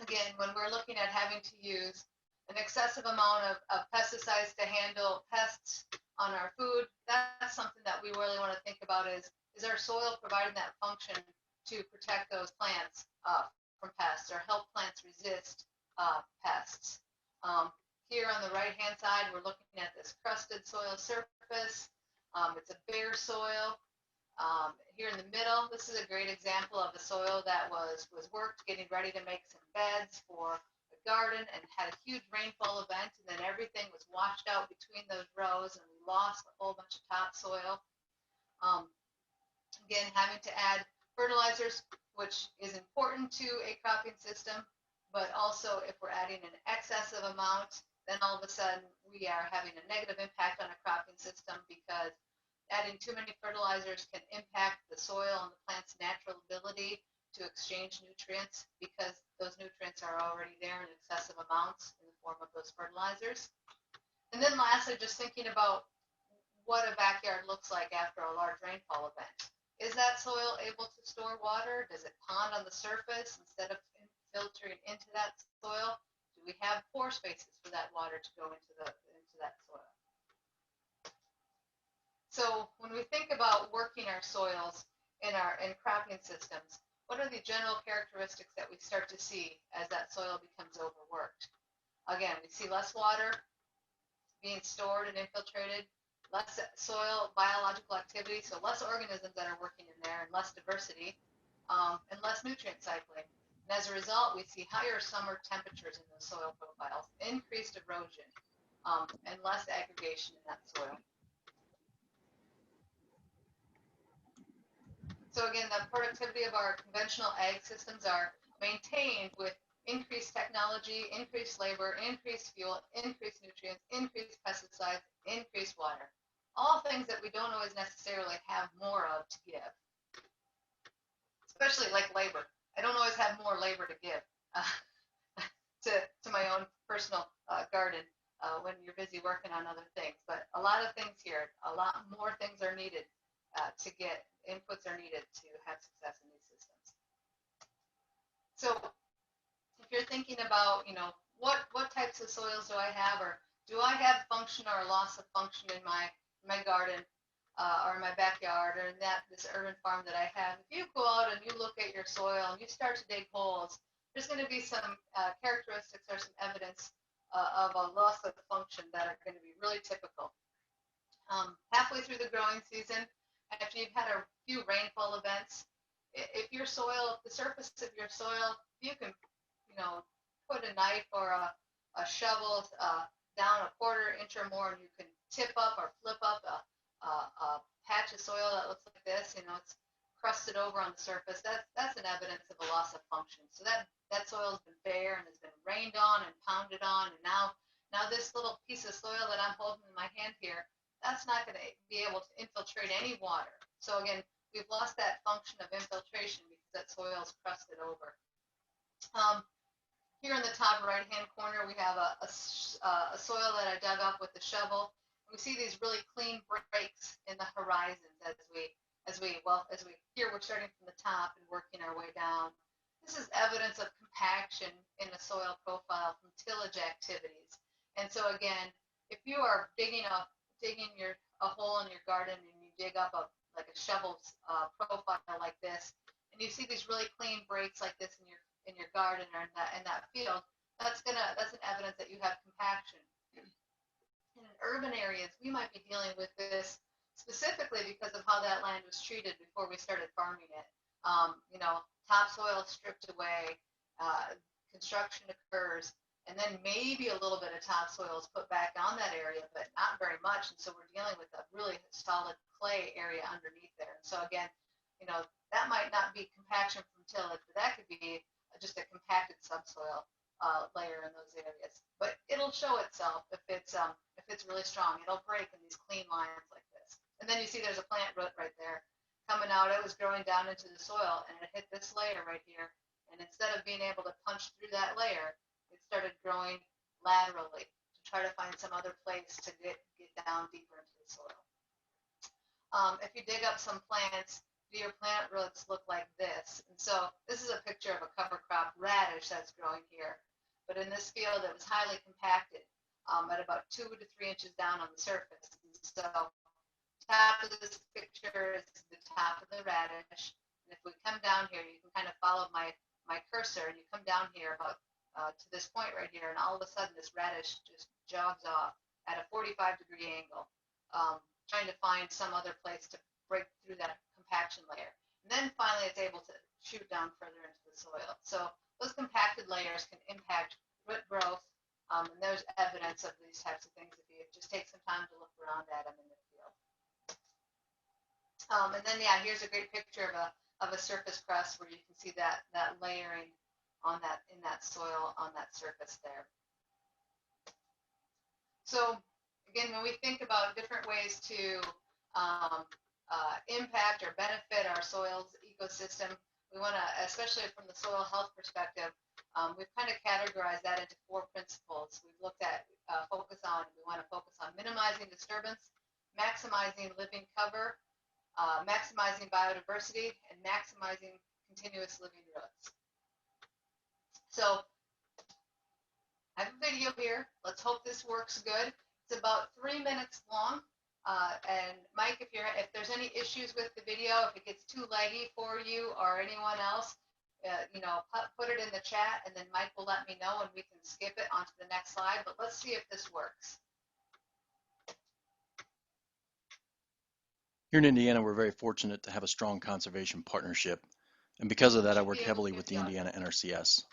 again, when we're looking at having to use an excessive amount of pesticides to handle pests on our food, that's something that we really want to think about is our soil providing that function to protect those plants from pests or help plants resist pests. Here on the right-hand side, we're looking at this crusted soil surface. It's a bare soil. Here in the middle, this is a great example of the soil that was worked, getting ready to make some beds for a garden and had a huge rainfall event, and then everything was washed out between those rows and we lost a whole bunch of topsoil. Again, having to add fertilizers, which is important to a cropping system, but also if we're adding an excessive amount, then all of a sudden we are having a negative impact on a cropping system because adding too many fertilizers can impact the soil and the plant's natural ability to exchange nutrients because those nutrients are already there in excessive amounts in the form of those fertilizers. And then lastly, just thinking about what a backyard looks like after a large rainfall event. Is that soil able to store water? Does it pond on the surface instead of filtering into that soil? Do we have pore spaces for that water to go into that soil? So when we think about working our soils in cropping systems, what are the general characteristics that we start to see as that soil becomes overworked? Again, we see less water being stored and infiltrated, less soil biological activity, so less organisms that are working in there, and less diversity, and less nutrient cycling. And as a result, we see higher summer temperatures in those soil profiles, increased erosion, and less aggregation in that soil. So again, the productivity of our conventional ag systems are maintained with increased technology, increased labor, increased fuel, increased nutrients, increased pesticides, increased water. All things that we don't always necessarily have more of to give. Especially like labor. I don't always have more labor to give to my own personal garden when you're busy working on other things. But a lot of things here, a lot more things are needed to get, inputs are needed to have success in these systems. So if you're thinking about, what types of soils do I have, or do I have function or loss of function in my garden or in my backyard or in this urban farm that I have? If you go out and you look at your soil and you start to dig holes, there's going to be some characteristics or some evidence of a loss of function that are going to be really typical. Halfway through the growing season, after you've had a few rainfall events, if your soil, the surface of your soil, you can, put a knife or a shovel down a quarter inch or more, and you can tip up or flip up a patch of soil that looks like this. It's crusted over on the surface. That's an evidence of a loss of function. So that soil has been bare and has been rained on and pounded on, and now this little piece of soil that I'm holding in my hand here, that's not going to be able to infiltrate any water. So again, we've lost that function of infiltration because that soil is crusted over. Here in the top right-hand corner, we have a soil that I dug up with the shovel. We see these really clean breaks in the horizons as we here we're starting from the top and working our way down. This is evidence of compaction in the soil profile from tillage activities. And so again, if you are digging a hole in your garden and you dig up a shovel profile like this, and you see these really clean breaks like this in your garden or in that field, that's an evidence that you have compaction. In urban areas, we might be dealing with this specifically because of how that land was treated before we started farming it. Topsoil stripped away, construction occurs, and then maybe a little bit of topsoil is put back on that area, but not very much. And so we're dealing with a really solid clay area underneath there. And so again, that might not be compaction from tillage, but that could be just a compacted subsoil layer in those areas. But it'll show itself if it's really strong. It'll break in these clean lines like this. And then you see there's a plant root right there coming out. It was growing down into the soil, and it hit this layer right here. And instead of being able to punch through that layer, it started growing laterally to try to find some other place to get down deeper into the soil. If you dig up some plants, do your plant roots look like this? And so this is a picture of a cover crop radish that's growing here. But in this field, it was highly compacted at about 2 to 3 inches down on the surface. And so top of this picture is the top of the radish. And if we come down here, you can kind of follow my cursor, and you come down here about to this point right here, and all of a sudden this radish just jogs off at a 45-degree angle, trying to find some other place to break through that compaction layer. And then finally it's able to shoot down further into the soil. So those compacted layers can impact root growth, and there's evidence of these types of things if you just take some time to look around at them in the field. And then here's a great picture of a surface crust where you can see that layering in that soil on that surface there. So again, when we think about different ways to impact or benefit our soil's ecosystem, we want to, especially from the soil health perspective, we've kind of categorized that into 4 principles. We've looked at we want to focus on minimizing disturbance, maximizing living cover, maximizing biodiversity, and maximizing continuous living roots. So I have a video here. Let's hope this works good. It's about 3 minutes long. And Mike, if there's any issues with the video, if it gets too laggy for you or anyone else, you know, put it in the chat, and then Mike will let me know and we can skip it onto the next slide. But let's see if this works. Here in Indiana, we're very fortunate to have a strong conservation partnership. And because of that, I work heavily with the Indiana Nrcs.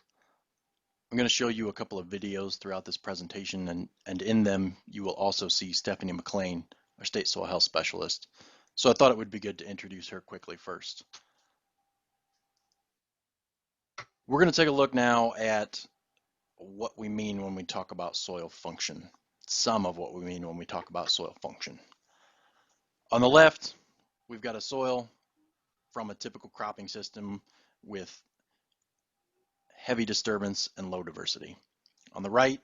I'm going to show you a couple of videos throughout this presentation, and in them, you will also see Stephanie McLain, our state soil health specialist. So I thought it would be good to introduce her quickly first. We're going to take a look now at what we mean when we talk about soil function, some of what we mean when we talk about soil function. On the left, we've got a soil from a typical cropping system with heavy disturbance and low diversity. On the right,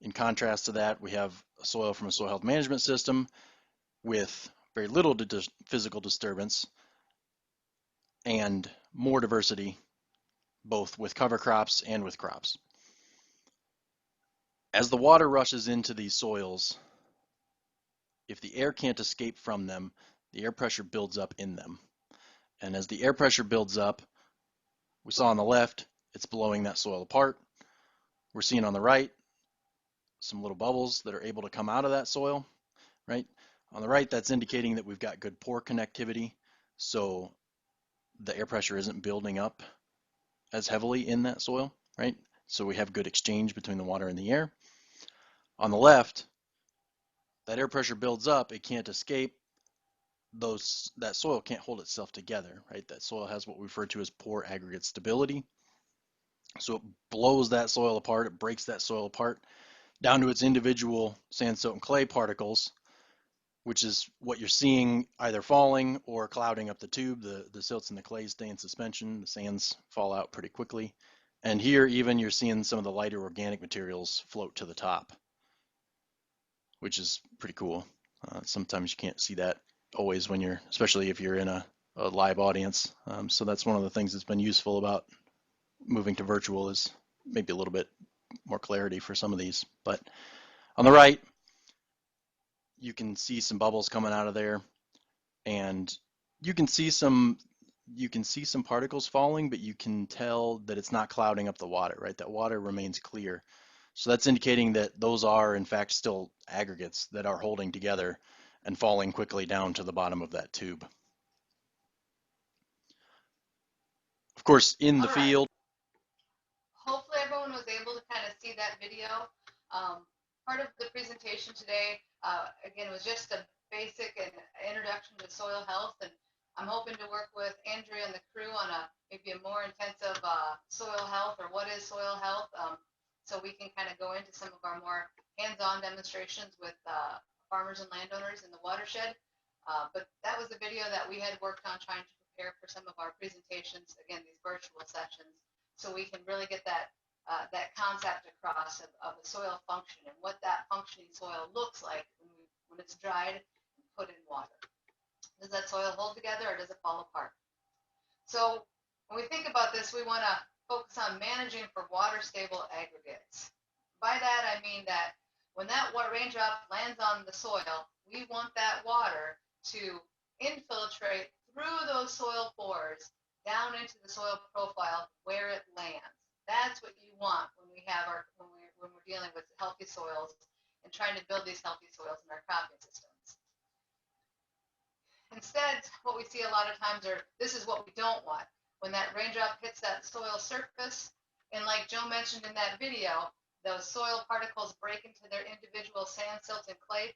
in contrast to that, we have a soil from a soil health management system with very little physical disturbance and more diversity, both with cover crops and with crops. As the water rushes into these soils, if the air can't escape from them, the air pressure builds up in them. And as the air pressure builds up, we saw on the left, it's blowing that soil apart. We're seeing on the right some little bubbles that are able to come out of that soil, right? On the right, that's indicating that we've got good pore connectivity, so the air pressure isn't building up as heavily in that soil, right? So we have good exchange between the water and the air. On the left, that air pressure builds up, it can't escape. That soil can't hold itself together, right? That soil has what we refer to as poor aggregate stability. So it blows that soil apart, it breaks that soil apart down to its individual sand, silt, and clay particles, which is what you're seeing either falling or clouding up the tube. The silts and the clays stay in suspension, the sands fall out pretty quickly. And here even you're seeing some of the lighter organic materials float to the top, which is pretty cool. Sometimes you can't see that always when you're, especially if you're in a live audience. So that's one of the things that's been useful about moving to virtual, is maybe a little bit more clarity for some of these. But on the right, you can see some bubbles coming out of there, and you can see some particles falling, but you can tell that it's not clouding up the water, right? That water remains clear. So that's indicating that those are in fact still aggregates that are holding together and falling quickly down to the bottom of that tube. Of course, in the field. Hopefully everyone was able to kind of see that video. Part of the presentation today, again, was just a basic introduction to soil health, and I'm hoping to work with Andrea and the crew on maybe a more intensive soil health, or what is soil health, so we can kind of go into some of our more hands-on demonstrations with farmers and landowners in the watershed. But that was the video that we had worked on trying to prepare for some of our presentations, again, these virtual sessions, so we can really get that concept across of the soil function and what that functioning soil looks like when it's dried and put in water. Does that soil hold together, or does it fall apart? So when we think about this, we want to focus on managing for water stable aggregates. By that I mean that when that raindrop lands on the soil, we want that water to infiltrate through those soil pores down into the soil profile where it lands. That's what you want when we're dealing with healthy soils and trying to build these healthy soils in our cropping systems. Instead, what we see a lot of times this is what we don't want. When that raindrop hits that soil surface, and like Joe mentioned in that video, those soil particles break into their individual sand, silt, and clay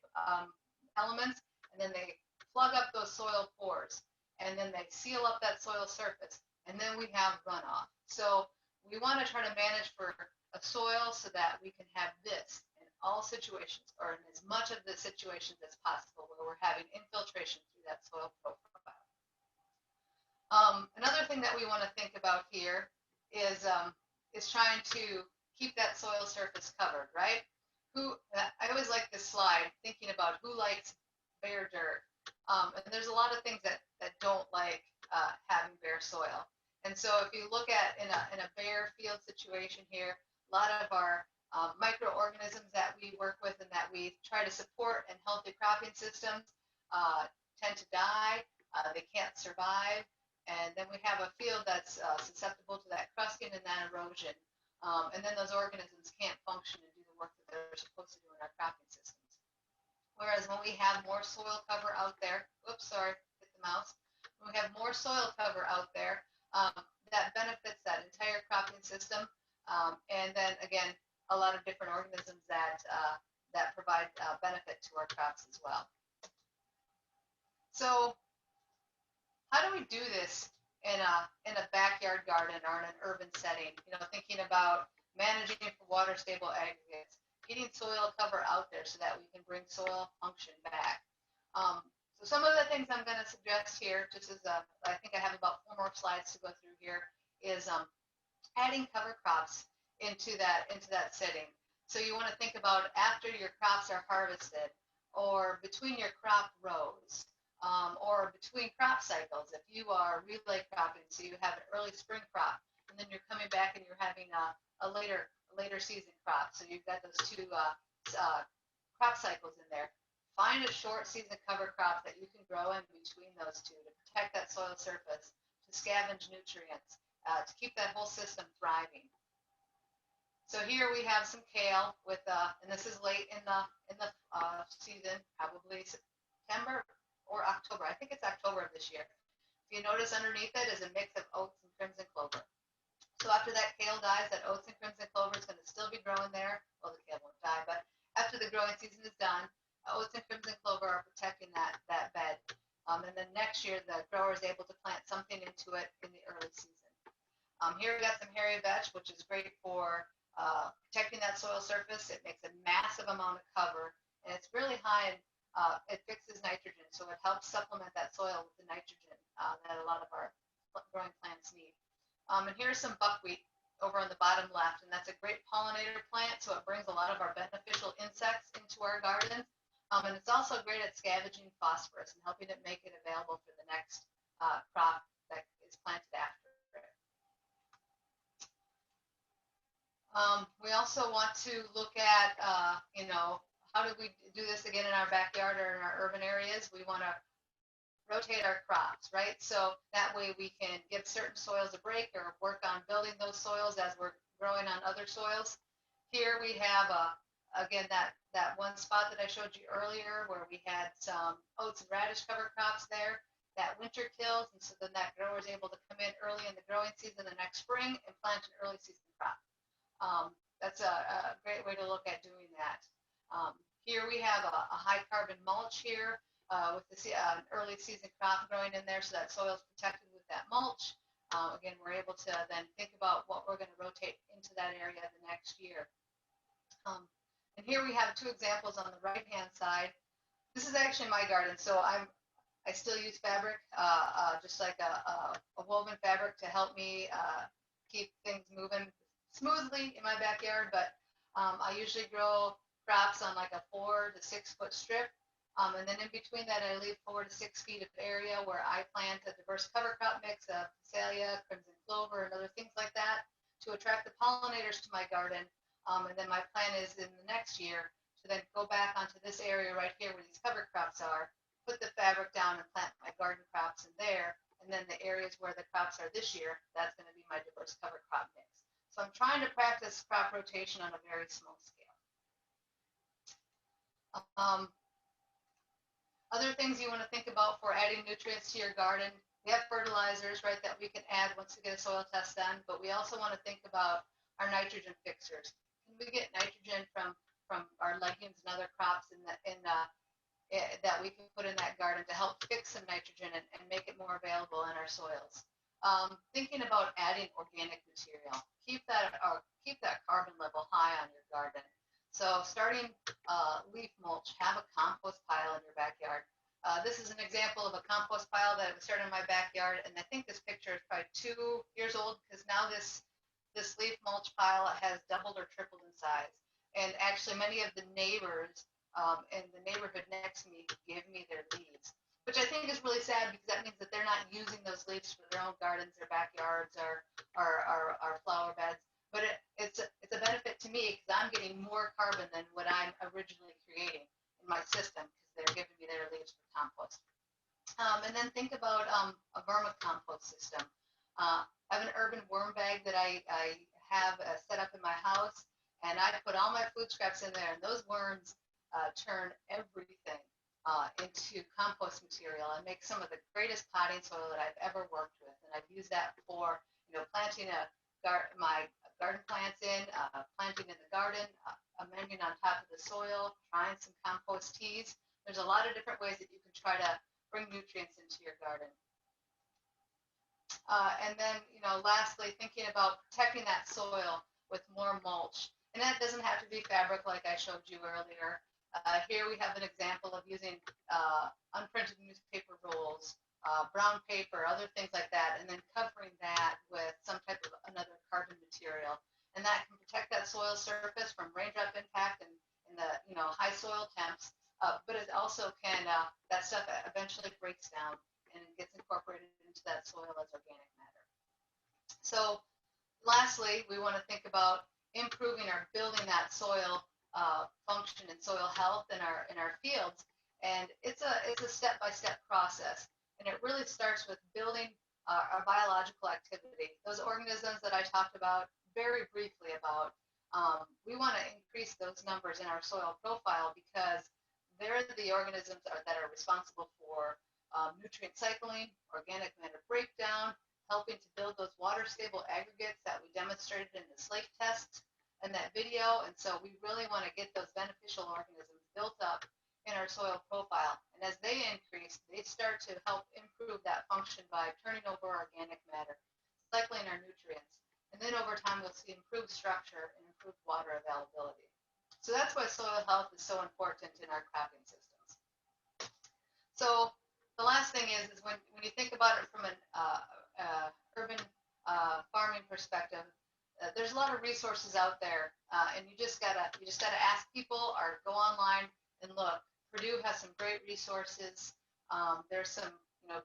elements, and then they plug up those soil pores, and then they seal up that soil surface, and then we have runoff. So we want to try to manage for a soil so that we can have this in all situations, or in as much of the situations as possible, where we're having infiltration through that soil profile. Another thing that we want to think about here is trying to keep that soil surface covered, right? I always like this slide, thinking about who likes bare dirt. And there's a lot of things that don't like having bare soil. And so if you look at in a bare field situation here, a lot of our microorganisms that we work with and that we try to support in healthy cropping systems, tend to die, they can't survive. And then we have a field that's susceptible to that crusting and that erosion. And then those organisms can't function and do the work that they're supposed to do in our cropping systems. Whereas when we have more soil cover out there, oops, sorry, hit the mouse. When we have more soil cover out there, that benefits that entire cropping system. And then again, a lot of different organisms that provide benefit to our crops as well. So how do we do this in a backyard garden or in an urban setting? You know, thinking about managing for water stable aggregates, getting soil cover out there so that we can bring soil function back. So some of the things I'm going to suggest here, just as I think I have about 4 more slides to go through here, is adding cover crops into that setting. So you want to think about after your crops are harvested, or between your crop rows. Or between crop cycles, if you are relay cropping, so you have an early spring crop, and then you're coming back and you're having a later season crop. So you've got those 2 crop cycles in there. Find a short season cover crop that you can grow in between those 2 to protect that soil surface, to scavenge nutrients, to keep that whole system thriving. So here we have some kale with, and this is late in the season, probably September or October. I think it's October of this year. If you notice underneath it is a mix of oats and crimson clover. So after that kale dies, that oats and crimson clover is going to still be growing there. Well, the kale won't die, but after the growing season is done, oats and crimson clover are protecting that bed. And then next year, the grower is able to plant something into it in the early season. Here we got some hairy vetch, which is great for protecting that soil surface. It makes a massive amount of cover, and it's really high in it fixes nitrogen, so it helps supplement that soil with the nitrogen that a lot of our growing plants need. And here's some buckwheat over on the bottom left, and that's a great pollinator plant, so it brings a lot of our beneficial insects into our gardens. And it's also great at scavenging phosphorus and helping it make it available for the next crop that is planted after it. We also want to look at, you know, how do we do this again in our backyard or in our urban areas? We want to rotate our crops, right? So that way we can give certain soils a break or work on building those soils as we're growing on other soils. Here we have, again, that one spot that I showed you earlier where we had some oats and radish cover crops there. That winter kills, and so then that grower is able to come in early in the growing season the next spring and plant an early season crop. That's a great way to look at doing that. Here we have a high carbon mulch here with an early season crop growing in there, so that soil is protected with that mulch. Again, we're able to then think about what we're going to rotate into that area the next year. And here we have 2 examples on the right hand side. This is actually my garden, so I still use fabric, just like a woven fabric to help me keep things moving smoothly in my backyard, but I usually grow crops on like a 4 to 6 foot strip, and then in between that I leave 4 to 6 feet of area where I plant a diverse cover crop mix of Phacelia, crimson clover, and other things like that to attract the pollinators to my garden. And then my plan is in the next year to then go back onto this area right here where these cover crops are, put the fabric down and plant my garden crops in there, and then the areas where the crops are this year, that's going to be my diverse cover crop mix. So I'm trying to practice crop rotation on a very small scale. Other things you want to think about for adding nutrients to your garden, we have fertilizers, right, that we can add once we get a soil test done, but we also want to think about our nitrogen fixers. Can we get nitrogen from our legumes and other crops that we can put in that garden to help fix some nitrogen and make it more available in our soils? Thinking about adding organic material, keep that carbon level high on your garden. So starting leaf mulch, have a compost pile in your backyard. This is an example of a compost pile that I started in my backyard, and I think this picture is probably 2 years old because now this leaf mulch pile has doubled or tripled in size. And actually many of the neighbors in the neighborhood next to me gave me their leaves, which I think is really sad because that means that they're not using those leaves for their own gardens, their backyards, or flower beds. But it's a benefit to me because I'm getting more carbon than what I'm originally creating in my system because they're giving me their leaves for compost. And then think about a vermicompost system. I have an urban worm bag that I have set up in my house, and I put all my food scraps in there, and those worms turn everything into compost material and make some of the greatest potting soil that I've ever worked with. And I've used that for, planting my garden plants in, planting in the garden, amending on top of the soil, trying some compost teas. There's a lot of different ways that you can try to bring nutrients into your garden. And then, lastly, thinking about protecting that soil with more mulch. And that doesn't have to be fabric like I showed you earlier. Here we have an example of using unprinted newspaper rolls, brown paper, other things like that, and then covering that with some type of another carbon material. And that can protect that soil surface from raindrop impact and the high soil temps, but it also can, that stuff eventually breaks down and gets incorporated into that soil as organic matter. So lastly, we want to think about improving or building that soil function and soil health in our fields. And it's a step-by-step process. And it really starts with building our biological activity. Those organisms that I talked about very briefly about, we want to increase those numbers in our soil profile because they're the organisms that are responsible for nutrient cycling, organic matter breakdown, helping to build those water-stable aggregates that we demonstrated in the slate test and that video. And so we really want to get those beneficial organisms built up in our soil profile. And as they increase, they start to help improve that function by turning over organic matter, cycling our nutrients. And then over time, we'll see improved structure and improved water availability. So that's why soil health is so important in our cropping systems. So the last thing is when you think about it from an urban farming perspective, there's a lot of resources out there, and you just gotta ask people or go online and look. Purdue has some great resources. There's some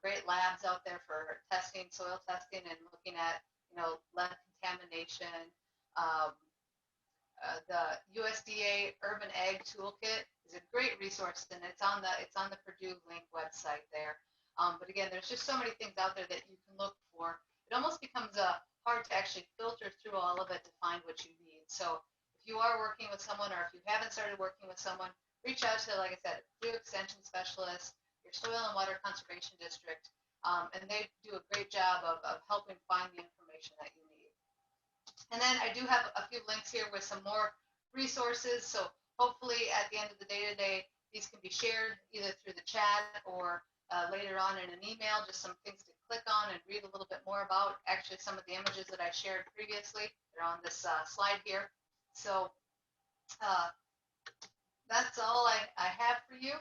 great labs out there for testing, soil testing, and looking at lead contamination. The USDA Urban Ag Toolkit is a great resource, and it's on the Purdue link website there. But again, there's just so many things out there that you can look for. It almost becomes hard to actually filter through all of it to find what you need. So if you are working with someone, or if you haven't started working with someone, reach out to, like I said, Purdue Extension Specialist, your Soil and Water Conservation District, and they do a great job of helping find the information that you need. And then I do have a few links here with some more resources. So hopefully at the end of the day today, these can be shared either through the chat or later on in an email, just some things to click on and read a little bit more about. Actually, some of the images that I shared previously, they're on this slide here. So that's all I have for you.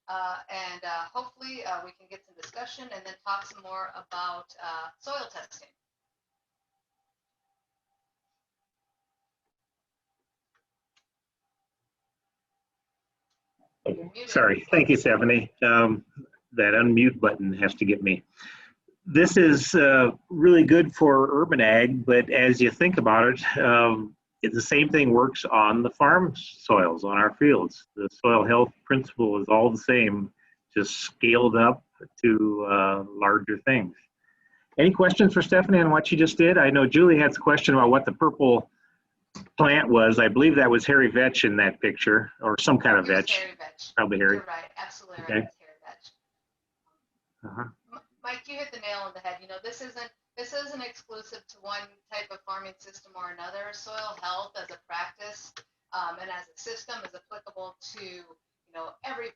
And hopefully we can get some discussion and then talk some more about soil testing. Sorry. Thank you, Stephanie. That unmute button has to get me. This is really good for urban ag, but as you think about it, the same thing works on the farm soils, on our fields. The soil health principle is all the same, just scaled up to larger things. Any questions for Stephanie on what she just did? I know Julie had a question about what the purple plant was. I believe that was hairy vetch in that picture, or some kind of vetch. Hairy vetch. Probably hairy. You're right, absolutely Okay. right. It's hairy vetch. Mike, you hit the nail on the head. This isn't exclusive to one type of farming system or another. Soil health as a practice and as a system is applicable to every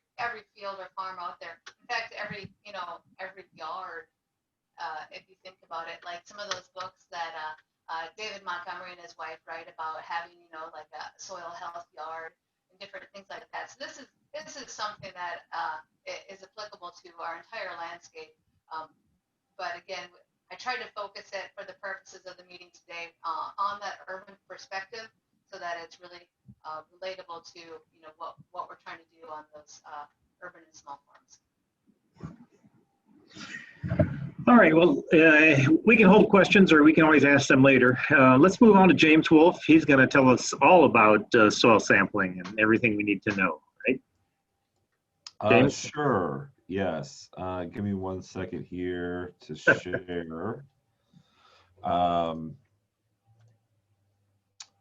field or farm out there. In fact, every yard. If you think about it, like some of those books that David Montgomery and his wife write about having, like a soil health yard and different things like that. So this is something that is applicable to our entire landscape. But again, I tried to focus it for the purposes of the meeting today on that urban perspective, so that it's really relatable to what we're trying to do on those urban and small farms. All right, well, we can hold questions or we can always ask them later. Let's move on to James Wolff. He's going to tell us all about soil sampling and everything we need to know, right? James? Sure. Yes. Give me 1 second here to share.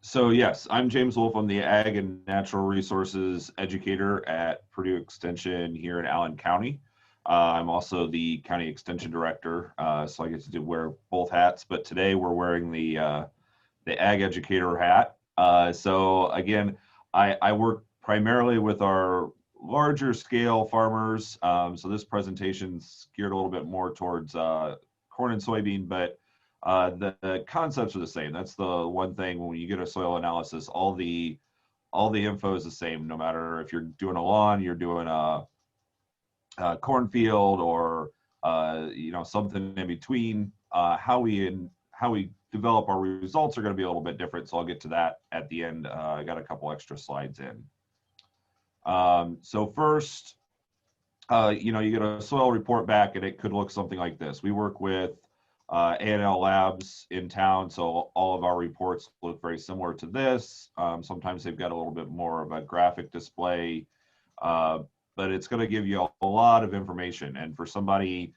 So yes, I'm James Wolff. I'm the Ag and Natural Resources Educator at Purdue Extension here in Allen County. I'm also the County Extension Director, so I get to wear both hats. But today we're wearing the Ag Educator hat. So again, I work primarily with our larger scale farmers. So this presentation's geared a little bit more towards corn and soybean, but the concepts are the same. That's the one thing when you get a soil analysis, all the info is the same, no matter if you're doing a lawn, you're doing a cornfield, or something in between. How we develop our results are going to be a little bit different. So I'll get to that at the end. I got a couple extra slides in. So first, you get a soil report back, and it could look something like this. We work with A&L Labs in town, so all of our reports look very similar to this. Sometimes they've got a little bit more of a graphic display, but it's going to give you a lot of information. And for somebody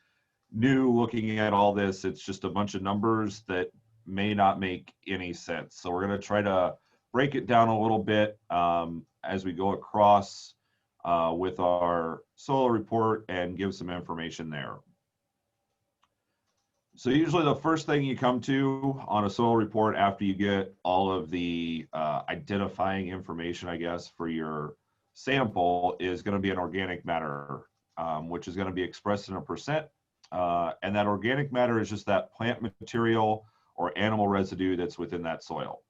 new looking at all this, it's just a bunch of numbers that may not make any sense. So we're going to try to break it down a little bit as we go across with our soil report and give some information there. So usually the first thing you come to on a soil report after you get all of the identifying information, I guess, for your sample is going to be an organic matter, which is going to be expressed in a %. And that organic matter is just that plant material or animal residue that's within that soil.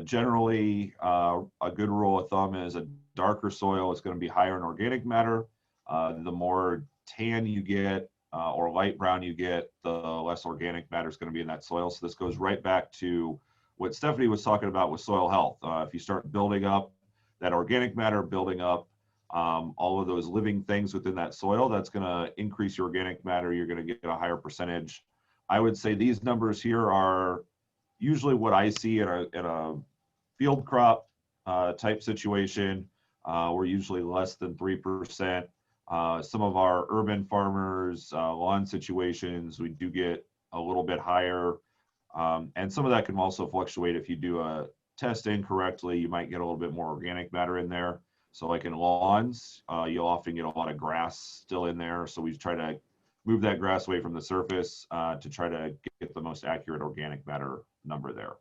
Generally, a good rule of thumb is a darker soil is going to be higher in organic matter. The more tan you get or light brown you get, the less organic matter is going to be in that soil. So this goes right back to what Stephanie was talking about with soil health. If you start building up that organic matter, building up all of those living things within that soil, that's going to increase your organic matter. You're going to get a higher percentage. I would say these numbers here are usually what I see in a field crop type situation. We're usually less than 3%. Some of our urban farmers, lawn situations, we do get a little bit higher. And some of that can also fluctuate. If you do a test incorrectly, you might get a little bit more organic matter in there. So like in lawns, you'll often get a lot of grass still in there. So we try to move that grass away from the surface to try to get the most accurate organic matter number there.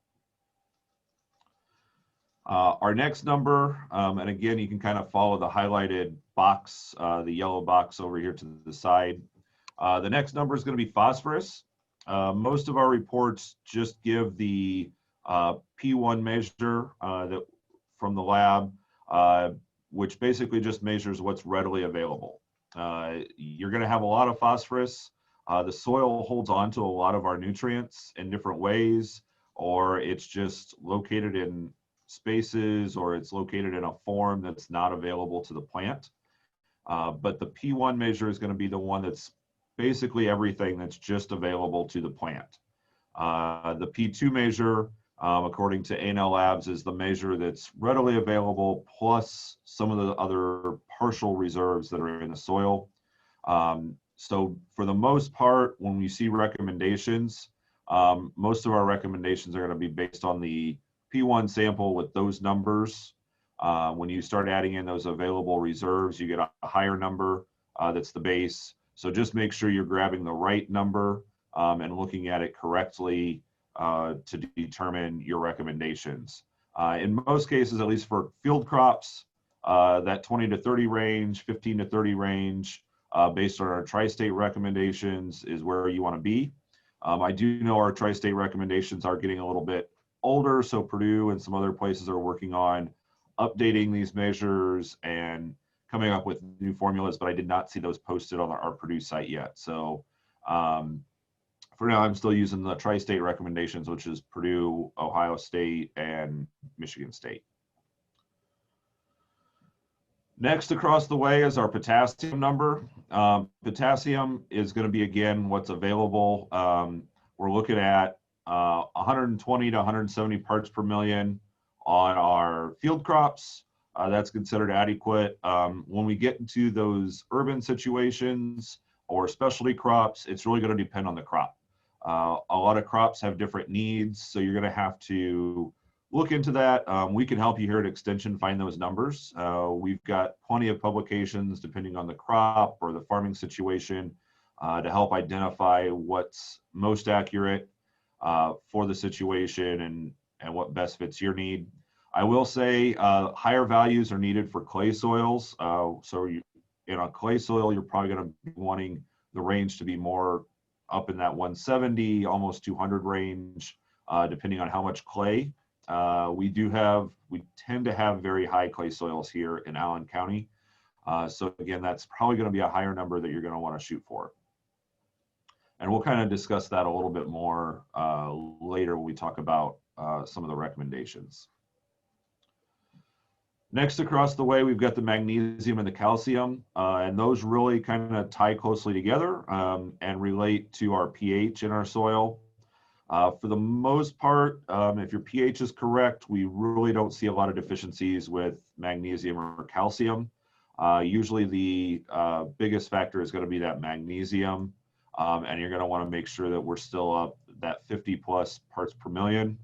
Our next number, and again, you can kind of follow the highlighted box, the yellow box over here to the side. The next number is going to be phosphorus. Most of our reports just give the P1 measure that from the lab, which basically just measures what's readily available. You're going to have a lot of phosphorus. The soil holds on to a lot of our nutrients in different ways, or it's just located in spaces, or it's located in a form that's not available to the plant. But the P1 measure is going to be the one that's basically everything that's just available to the plant. The P2 measure, according to A&L Labs, is the measure that's readily available plus some of the other partial reserves that are in the soil. So for the most part, when we see recommendations, most of our recommendations are going to be based on the P1 sample with those numbers. When you start adding in those available reserves, you get a higher number that's the base. So just make sure you're grabbing the right number and looking at it correctly to determine your recommendations. In most cases, at least for field crops, that 20 to 30 range, 15 to 30 range, based on our tri-state recommendations is where you want to be. I do know our tri-state recommendations are getting a little bit older, so Purdue and some other places are working on updating these measures and coming up with new formulas, but I did not see those posted on our Purdue site yet. So for now, I'm still using the tri-state recommendations, which is Purdue, Ohio State, and Michigan State. Next across the way is our potassium number. Potassium is going to be, again, what's available. We're looking at 120 to 170 parts per million on our field crops. that's considered adequate. When we get into those urban situations or specialty crops, it's really going to depend on the crop. A lot of crops have different needs, so you're going to have to look into that. We can help you here at Extension find those numbers. We've got plenty of publications depending on the crop or the farming situation to help identify what's most accurate for the situation and what best fits your need. I will say higher values are needed for clay soils. In a clay soil, you're probably going to be wanting the range to be more up in that 170, almost 200 range, depending on how much clay. We tend to have very high clay soils here in Allen County. So again, that's probably going to be a higher number that you're going to want to shoot for. And we'll kind of discuss that a little bit more later when we talk about some of the recommendations. Next, across the way, we've got the magnesium and the calcium, and those really kind of tie closely together and relate to our pH in our soil. For the most part, if your pH is correct, we really don't see a lot of deficiencies with magnesium or calcium. Usually the biggest factor is going to be that magnesium, and you're going to want to make sure that we're still up that 50 plus parts per million.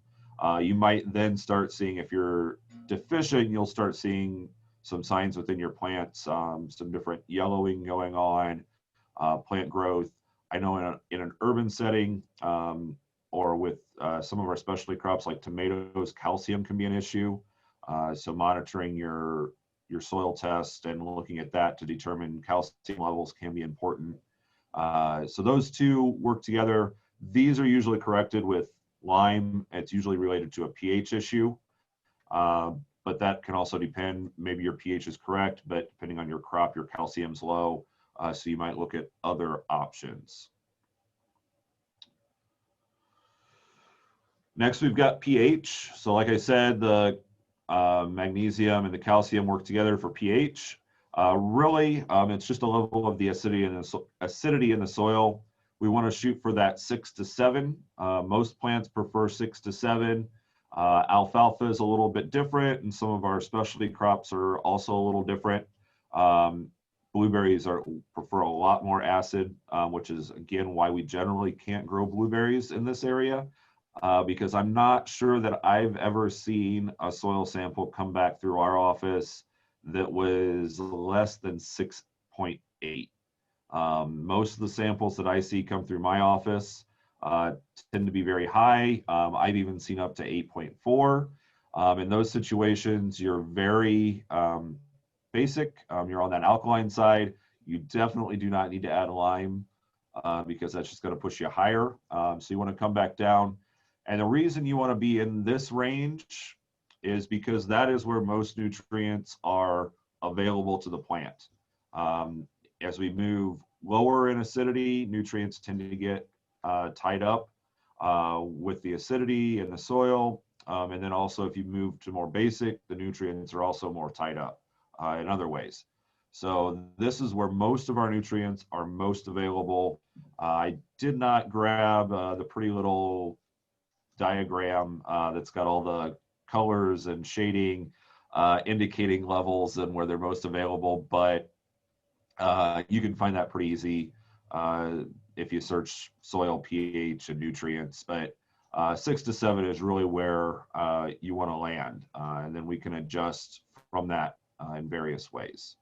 You might then start seeing, if you're deficient, you'll start seeing some signs within your plants, some different yellowing going on, plant growth. I know in an urban setting or with some of our specialty crops like tomatoes, calcium can be an issue. So monitoring your soil test and looking at that to determine calcium levels can be important. So those two work together. These are usually corrected with lime. It's usually related to a pH issue. But that can also depend, maybe your pH is correct, but depending on your crop, your calcium's low. So you might look at other options. Next, we've got pH. So like I said, the magnesium and the calcium work together for pH. Really, it's just a level of the acidity in the soil. We want to shoot for that 6 to 7. Most plants prefer 6 to 7. Alfalfa is a little bit different, and some of our specialty crops are also a little different. Blueberries prefer a lot more acid, which is again why we generally can't grow blueberries in this area, because I'm not sure that I've ever seen a soil sample come back through our office that was less than 6.8. Most of the samples that I see come through my office tend to be very high. I've even seen up to 8.4. In those situations, you're very basic. You're on that alkaline side. You definitely do not need to add lime because that's just going to push you higher. So you want to come back down. And the reason you want to be in this range is because that is where most nutrients are available to the plant. As we move lower in acidity, nutrients tend to get tied up with the acidity in the soil. And then also if you move to more basic, the nutrients are also more tied up in other ways. So this is where most of our nutrients are most available. I did not grab the pretty little diagram that's got all the colors and shading indicating levels and where they're most available, but you can find that pretty easy if you search soil pH and nutrients. But 6 to 7 is really where you want to land, and then we can adjust from that in various ways.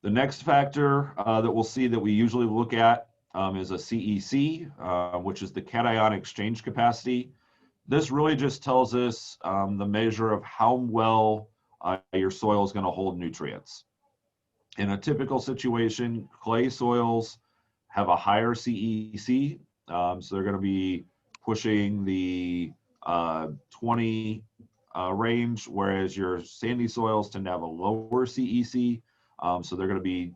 The next factor that we'll see that we usually look at is a CEC, which is the cation exchange capacity. This really just tells us the measure of how well your soil is going to hold nutrients. In a typical situation, clay soils have a higher CEC, so they're going to be pushing the 20 range, whereas your sandy soils tend to have a lower CEC, so they're going to be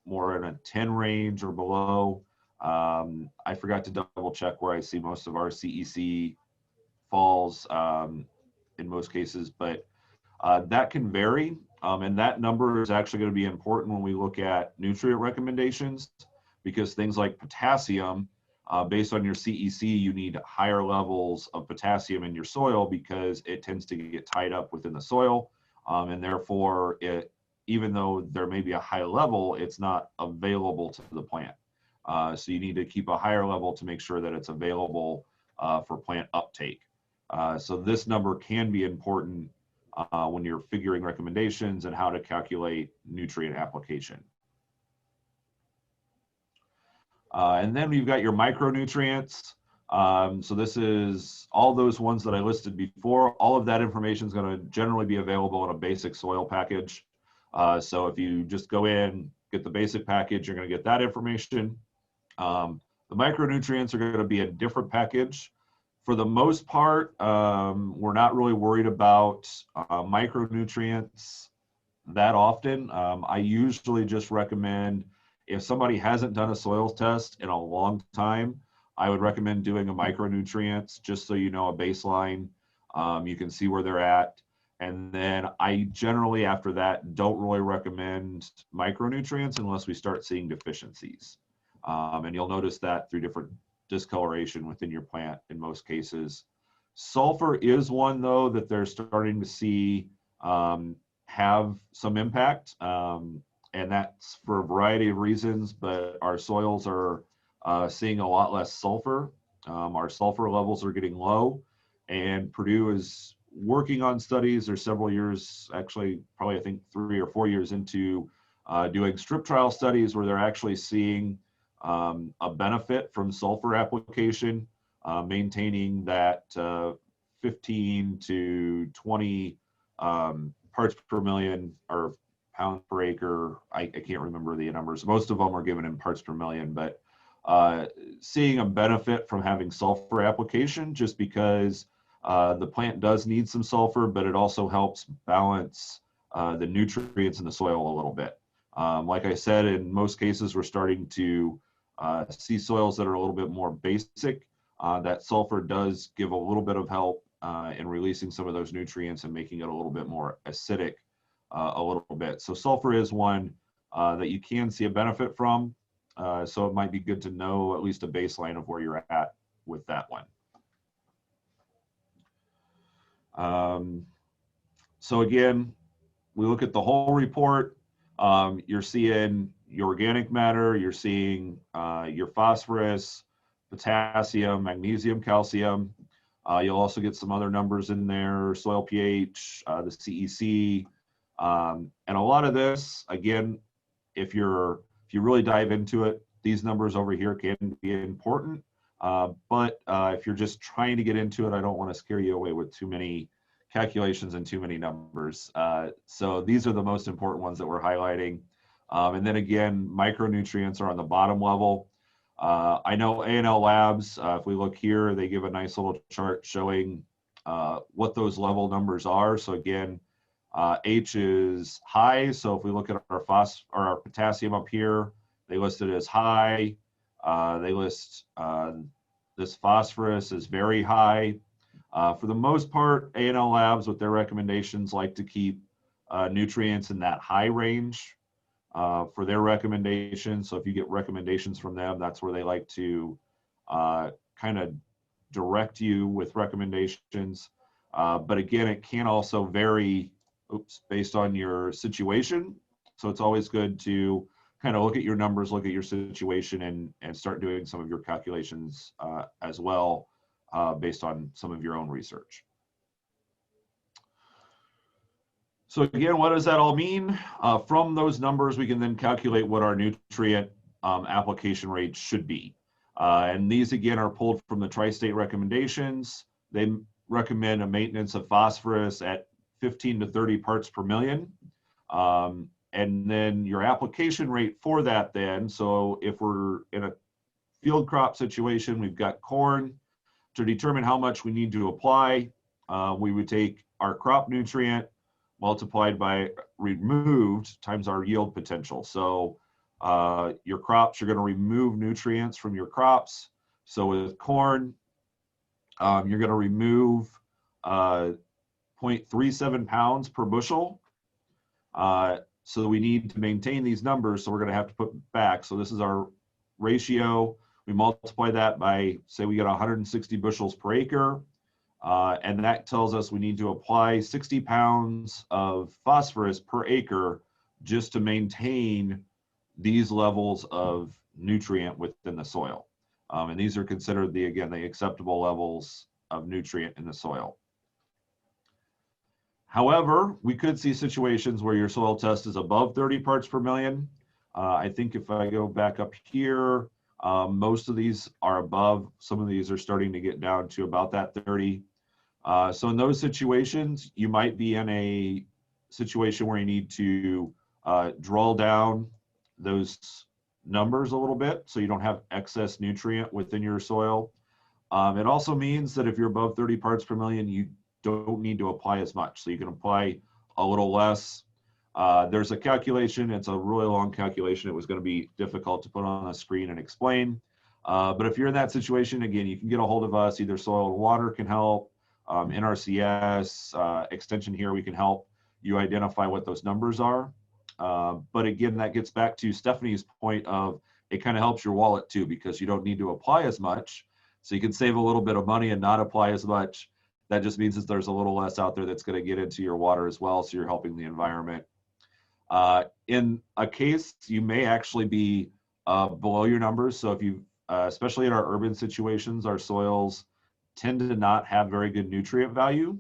more in a 10 range or below. I forgot to double check where I see most of our CEC falls in most cases, but that can vary, and that number is actually going to be important when we look at nutrient recommendations, because things like potassium Based on your CEC, you need higher levels of potassium in your soil because it tends to get tied up within the soil. And therefore, even though there may be a high level, it's not available to the plant. So you need to keep a higher level to make sure that it's available for plant uptake. So this number can be important when you're figuring recommendations and how to calculate nutrient application. And then we've got your micronutrients. So this is all those ones that I listed before. All of that information is going to generally be available in a basic soil package. So if you just go in, get the basic package, you're going to get that information. The micronutrients are going to be a different package. For the most part, we're not really worried about micronutrients that often. I usually just recommend, if somebody hasn't done a soils test in a long time, I would recommend doing a micronutrients just so you know a baseline. You can see where they're at. And then I generally, after that, don't really recommend micronutrients unless we start seeing deficiencies. And you'll notice that through different discoloration within your plant in most cases. Sulfur is one, though, that they're starting to see have some impact. And that's for a variety of reasons, but our soils are seeing a lot less sulfur. Our sulfur levels are getting low, and Purdue is working on studies. There's several years, actually, probably I think 3 or 4 years into doing strip trial studies where they're actually seeing a benefit from sulfur application, maintaining that 15 to 20 parts per million or pounds per acre. I can't remember the numbers. Most of them are given in parts per million, but seeing a benefit from having sulfur application just because the plant does need some sulfur, but it also helps balance the nutrients in the soil a little bit. Like I said, in most cases, we're starting to see soils that are a little bit more basic. That sulfur does give a little bit of help in releasing some of those nutrients and making it a little bit more acidic a little bit. So sulfur is one that you can see a benefit from. So it might be good to know at least a baseline of where you're at with that one. So again, we look at the whole report. You're seeing your organic matter, you're seeing your phosphorus, potassium, magnesium, calcium. You'll also get some other numbers in there, soil pH, the CEC. And a lot of this, again, if you really dive into it, these numbers over here can be important. But if you're just trying to get into it, I don't want to scare you away with too many calculations and too many numbers. So these are the most important ones that we're highlighting. And then again, micronutrients are on the bottom level. I know A&L Labs, if we look here, they give a nice little chart showing what those level numbers are. So again, H is high. So if we look at our potassium up here, they list it as high. They list this phosphorus as very high. For the most part, A&L Labs with their recommendations like to keep nutrients in that high range for their recommendations. So if you get recommendations from them, that's where they like to kind of direct you with recommendations. But again, it can also vary based on your situation. So it's always good to kind of look at your numbers, look at your situation, and start doing some of your calculations as well based on some of your own research. So again, what does that all mean? From those numbers, we can then calculate what our nutrient application rates should be. And these again are pulled from the tri-state recommendations. They recommend a maintenance of phosphorus at 15 to 30 parts per million. And then your application rate for that then, so if we're in a field crop situation, we've got corn, to determine how much we need to apply, we would take our crop nutrient multiplied by removed times our yield potential. So your crops, you're going to remove nutrients from your crops. So with corn, you're going to remove 0.37 pounds per bushel. So we need to maintain these numbers, so we're going to have to put back. So this is our ratio. We multiply that by, say we get 160 bushels per acre, and that tells us we need to apply 60 pounds of phosphorus per acre just to maintain these levels of nutrient within the soil. And these are considered the acceptable levels of nutrient in the soil. However, we could see situations where your soil test is above 30 parts per million. I think if I go back up here, most of these are above. Some of these are starting to get down to about that 30. So in those situations, you might be in a situation where you need to draw down those numbers a little bit so you don't have excess nutrient within your soil. It also means that if you're above 30 parts per million, you don't need to apply as much. So you can apply a little less. There's a calculation. It's a really long calculation. It was going to be difficult to put on the screen and explain. But if you're in that situation, again, you can get a hold of us. Either Soil and Water can help, Nrcs, extension here, we can help you identify what those numbers are. But again, that gets back to Stephanie's point of it kind of helps your wallet too, because you don't need to apply as much. So you can save a little bit of money and not apply as much. That just means that there's a little less out there that's going to get into your water as well. So you're helping the environment. In a case, you may actually be below your numbers. So if you, especially in our urban situations, our soils tend to not have very good nutrient value.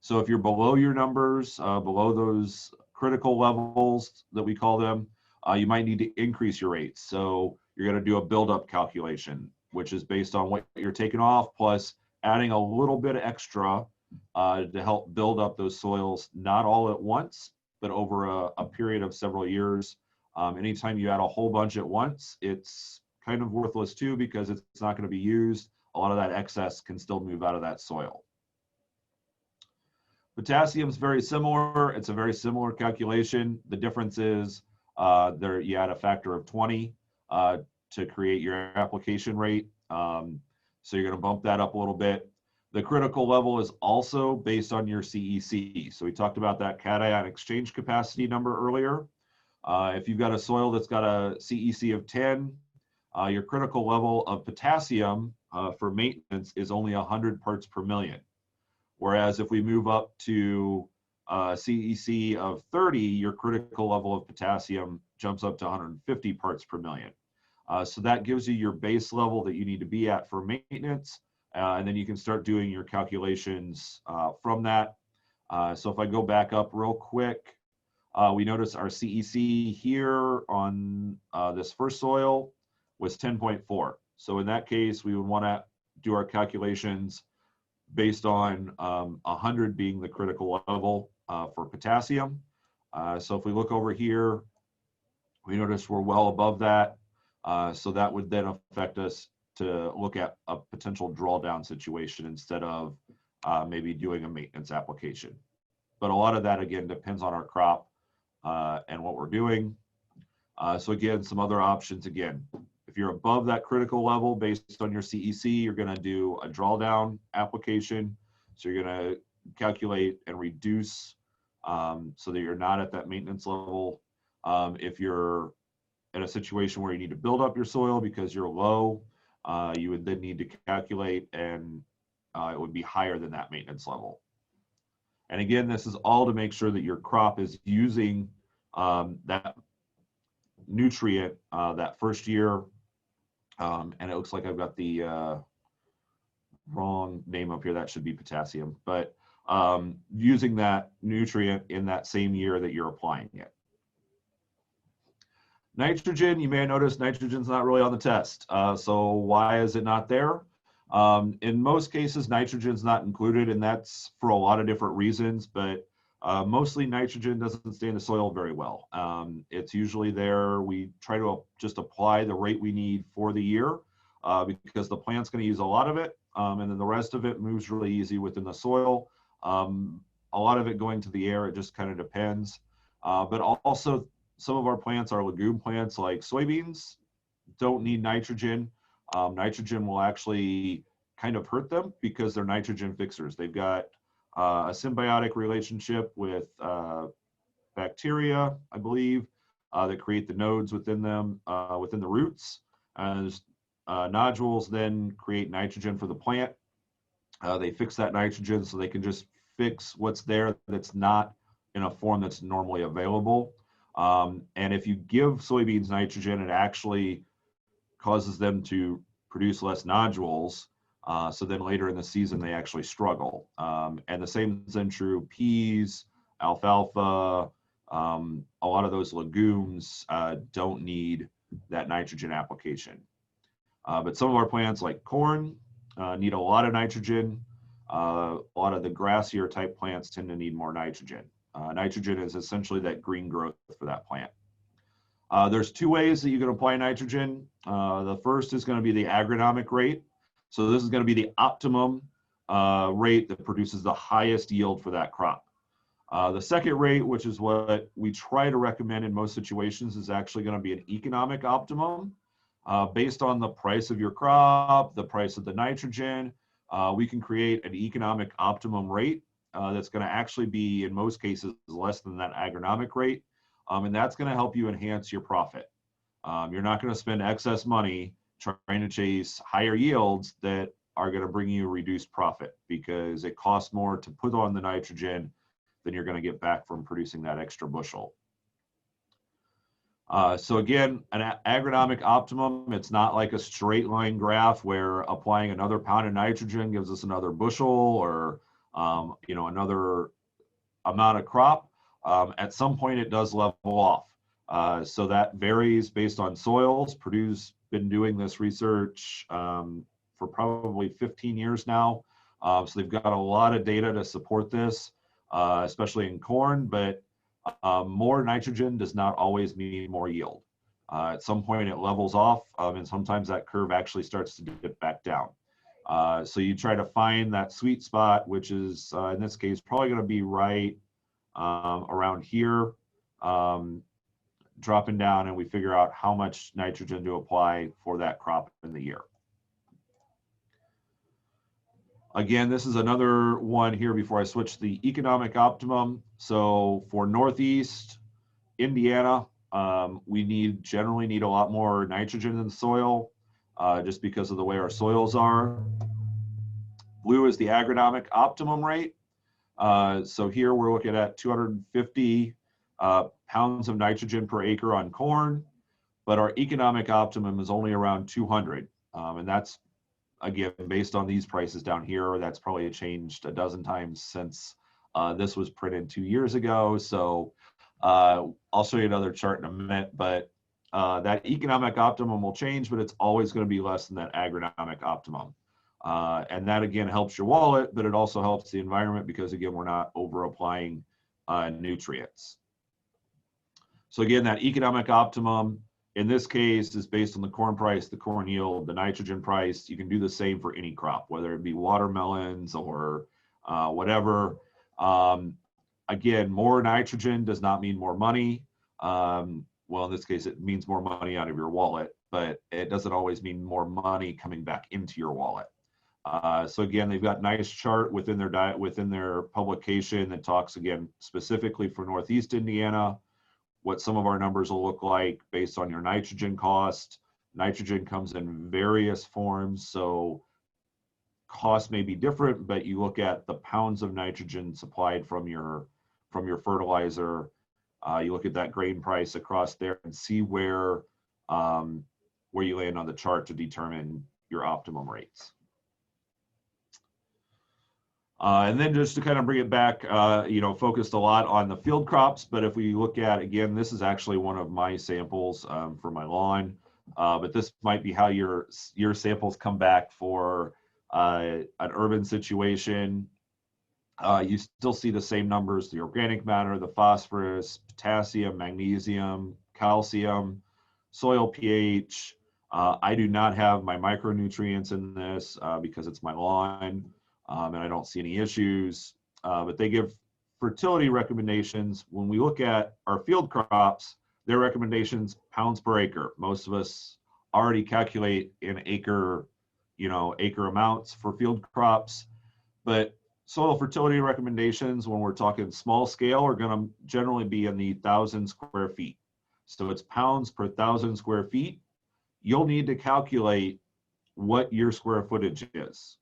So if you're below your numbers, below those critical levels that we call them, you might need to increase your rates. So you're going to do a buildup calculation, which is based on what you're taking off plus adding a little bit extra to help build up those soils, not all at once, but over a period of several years. Anytime you add a whole bunch at once, it's kind of worthless too, because it's not going to be used. A lot of that excess can still move out of that soil. Potassium is very similar. It's a very similar calculation. The difference is there you add a factor of 20 to create your application rate. So you're going to bump that up a little bit. The critical level is also based on your CEC. So we talked about that cation exchange capacity number earlier. If you've got a soil that's got a CEC of 10, your critical level of potassium for maintenance is only 100 parts per million. Whereas if we move up to CEC of 30, your critical level of potassium jumps up to 150 parts per million. So that gives you your base level that you need to be at for maintenance. And then you can start doing your calculations from that. So if I go back up real quick, we notice our CEC here on this first soil was 10.4. So in that case, we would want to do our calculations based on 100 being the critical level for potassium. So if we look over here, we notice we're well above that. So that would then affect us to look at a potential drawdown situation instead of maybe doing a maintenance application. But a lot of that, again, depends on our crop and what we're doing. So again, some other options, again, if you're above that critical level based on your CEC, you're going to do a drawdown application. So you're going to calculate and reduce so that you're not at that maintenance level. If you're in a situation where you need to build up your soil because you're low, you would then need to calculate, and it would be higher than that maintenance level. And again, this is all to make sure that your crop is using that nutrient that first year. And it looks like I've got the wrong name up here. That should be potassium, but using that nutrient in that same year that you're applying it. Nitrogen, you may have noticed nitrogen's not really on the test. So why is it not there? In most cases, nitrogen's not included, and that's for a lot of different reasons, but mostly nitrogen doesn't stay in the soil very well. It's usually there. We try to just apply the rate we need for the year because the plant's going to use a lot of it, and then the rest of it moves really easy within the soil. A lot of it going to the air, it just kind of depends. But also, some of our plants are legume plants like soybeans, don't need nitrogen. Nitrogen will actually kind of hurt them because they're nitrogen fixers. They've got a symbiotic relationship with bacteria, I believe, that create the nodes within them, within the roots. And there's Nodules then create nitrogen for the plant. They fix that nitrogen so they can just fix what's there that's not in a form that's normally available. And if you give soybeans nitrogen, it actually causes them to produce less nodules. So then later in the season, they actually struggle. And the same is then true peas, alfalfa, a lot of those legumes don't need that nitrogen application. But some of our plants like corn need a lot of nitrogen. A lot of the grassier type plants tend to need more nitrogen. Nitrogen is essentially that green growth for that plant. There's two ways that you can apply nitrogen. The first is going to be the agronomic rate. So this is going to be the optimum rate that produces the highest yield for that crop. The second rate, which is what we try to recommend in most situations, is actually going to be an economic optimum. Based on the price of your crop, the price of the nitrogen, we can create an economic optimum rate that's going to actually be, in most cases, less than that agronomic rate. And that's going to help you enhance your profit. You're not going to spend excess money trying to chase higher yields that are going to bring you reduced profit, because it costs more to put on the nitrogen than you're going to get back from producing that extra bushel. So again, an agronomic optimum, it's not like a straight line graph where applying another pound of nitrogen gives us another bushel or another amount of crop. At some point it does level off. So that varies based on soils. Purdue's been doing this research for probably 15 years now. So they've got a lot of data to support this, especially in corn, but more nitrogen does not always mean more yield. At some point it levels off, and sometimes that curve actually starts to dip back down. So you try to find that sweet spot, which is, in this case, probably going to be right around here, dropping down, and we figure out how much nitrogen to apply for that crop in the year. Again, this is another one here before I switch to the economic optimum. So for Northeast Indiana, we generally need a lot more nitrogen in the soil, just because of the way our soils are. Blue is the agronomic optimum rate. So here we're looking at 250 pounds of nitrogen per acre on corn, but our economic optimum is only around 200. And that's, again, based on these prices down here. That's probably changed a dozen times since this was printed 2 years ago. So I'll show you another chart in a minute, but that economic optimum will change, but it's always going to be less than that agronomic optimum. And that, again, helps your wallet, but it also helps the environment because, again, we're not over applying nutrients. So again, that economic optimum in this case is based on the corn price, the corn yield, the nitrogen price. You can do the same for any crop, whether it be watermelons or whatever. Again, more nitrogen does not mean more money. Well, in this case, it means more money out of your wallet, but it doesn't always mean more money coming back into your wallet. So again, they've got a nice chart within their publication that talks, again, specifically for Northeast Indiana, what some of our numbers will look like based on your nitrogen cost. Nitrogen comes in various forms, so costs may be different, but you look at the pounds of nitrogen supplied from your fertilizer. You look at that grain price across there and see where you land on the chart to determine your optimum rates. And then just to kind of bring it back, focused a lot on the field crops, but if we look at, again, this is actually one of my samples for my lawn, but this might be how your samples come back for an urban situation. You still see the same numbers, the organic matter, the phosphorus, potassium, magnesium, calcium, soil pH. I do not have my micronutrients in this because it's my lawn. And I don't see any issues, but they give fertility recommendations. When we look at our field crops, their recommendations, pounds per acre. Most of us already calculate in acre amounts for field crops, but soil fertility recommendations, when we're talking small scale, are going to generally be in the 1,000 square feet. So it's pounds per 1,000 square feet. You'll need to calculate what your square footage is.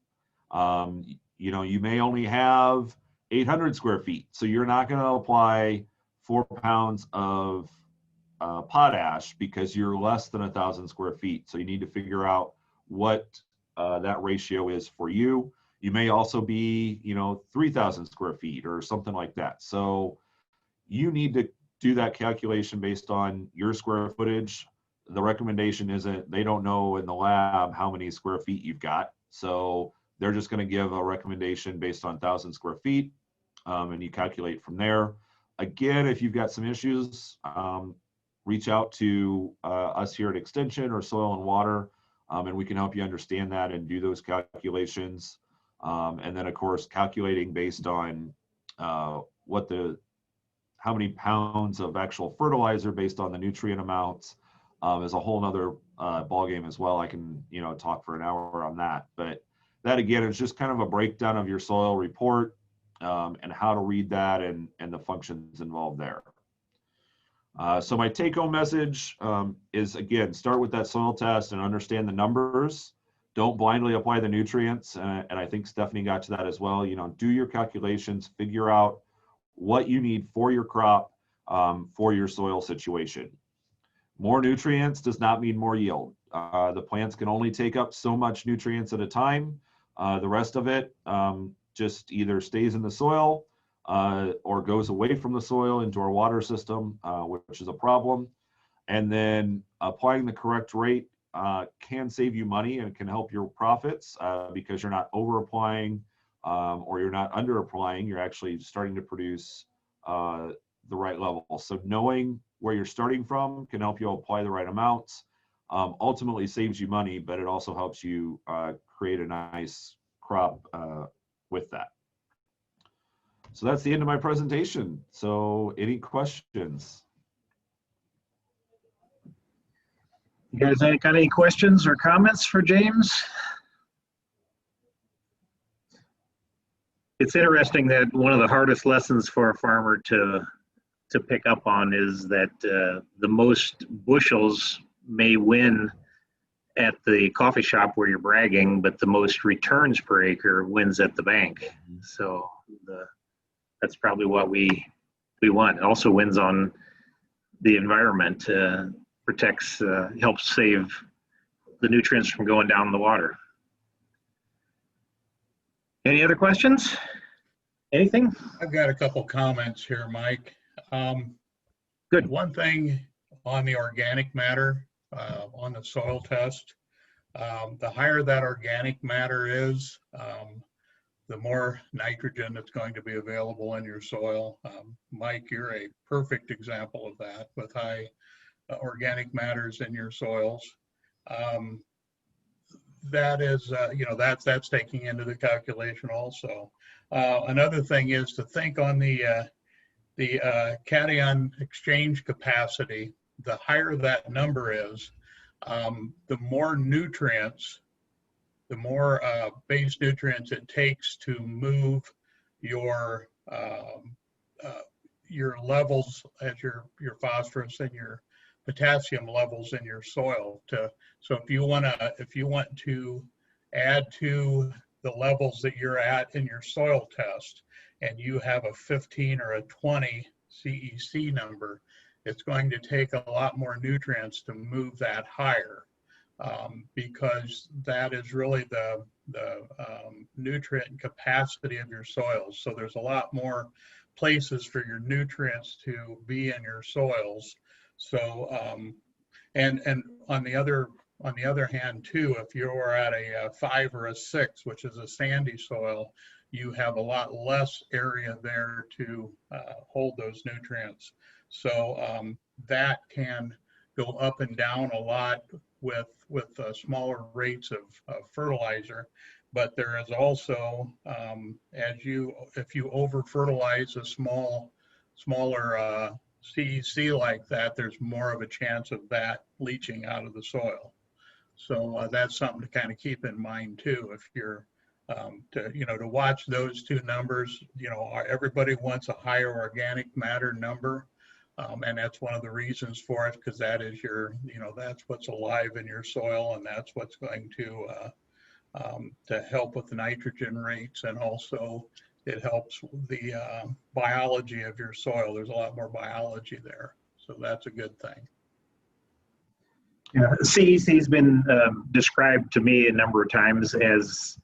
You know, you may only have 800 square feet, so you're not going to apply 4 pounds of potash because you're less than 1,000 square feet. So you need to figure out what that ratio is for you. You may also be, you know, 3,000 square feet or something like that. So you need to do that calculation based on your square footage. The recommendation isn't, they don't know in the lab how many square feet you've got. So they're just going to give a recommendation based on 1,000 square feet, and you calculate from there. Again, if you've got some issues, reach out to us here at Extension or Soil and Water, and we can help you understand that and do those calculations. And then, of course, calculating based on how many pounds of actual fertilizer based on the nutrient amounts is a whole nother ballgame as well. I can, you know, talk for an hour on that. But that, again, is just kind of a breakdown of your soil report and how to read that and the functions involved there. So my take-home message is, again, start with that soil test and understand the numbers. Don't blindly apply the nutrients. And I think Stephanie got to that as well. You know, do your calculations, figure out what you need for your crop, for your soil situation. More nutrients does not mean more yield. The plants can only take up so much nutrients at a time. The rest of it just either stays in the soil or goes away from the soil into our water system, which is a problem. And then applying the correct rate can save you money and can help your profits because you're not over applying or you're not under applying. You're actually starting to produce the right level. So knowing where you're starting from can help you apply the right amounts. Ultimately saves you money, but it also helps you create a nice crop with that. So that's the end of my presentation. So any questions? You guys got any questions or comments for James? It's interesting that one of the hardest lessons for a farmer to pick up on is that the most bushels may win at the coffee shop where you're bragging, but the most returns per acre wins at the bank. So that's probably what we want. It also wins on the environment, protects, helps save the nutrients from going down in the water. Any other questions? Anything? I've got a couple comments here, Mike. Good. One thing on the organic matter, on the soil test, the higher that organic matter is, the more nitrogen that's going to be available in your soil. Mike, you're a perfect example of that with high organic matters in your soils. That is, you know, that's taking into the calculation also. Another thing is to think on the cation exchange capacity. The higher that number is, the more nutrients, the more base nutrients it takes to move your levels as your phosphorus and your potassium levels in your soil. So if you want to add to the levels that you're at in your soil test, and you have a 15 or a 20 CEC number, it's going to take a lot more nutrients to move that higher, because that is really the nutrient capacity of your soils. So there's a lot more places for your nutrients to be in your soils. So and on the other hand too, if you're at a 5 or a 6, which is a sandy soil, you have a lot less area there to hold those nutrients. So that can go up and down a lot with smaller rates of fertilizer. But there is also, if you over fertilize a smaller CEC like that, there's more of a chance of that leaching out of the soil. So that's something to kind of keep in mind too. If you're to watch those two numbers, everybody wants a higher organic matter number. And that's one of the reasons for it, because that is your, that's what's alive in your soil, and that's what's going to help with the nitrogen rates, and also it helps the biology of your soil. There's a lot more biology there, so that's a good thing. Yeah, CEC's been described to me a number of times as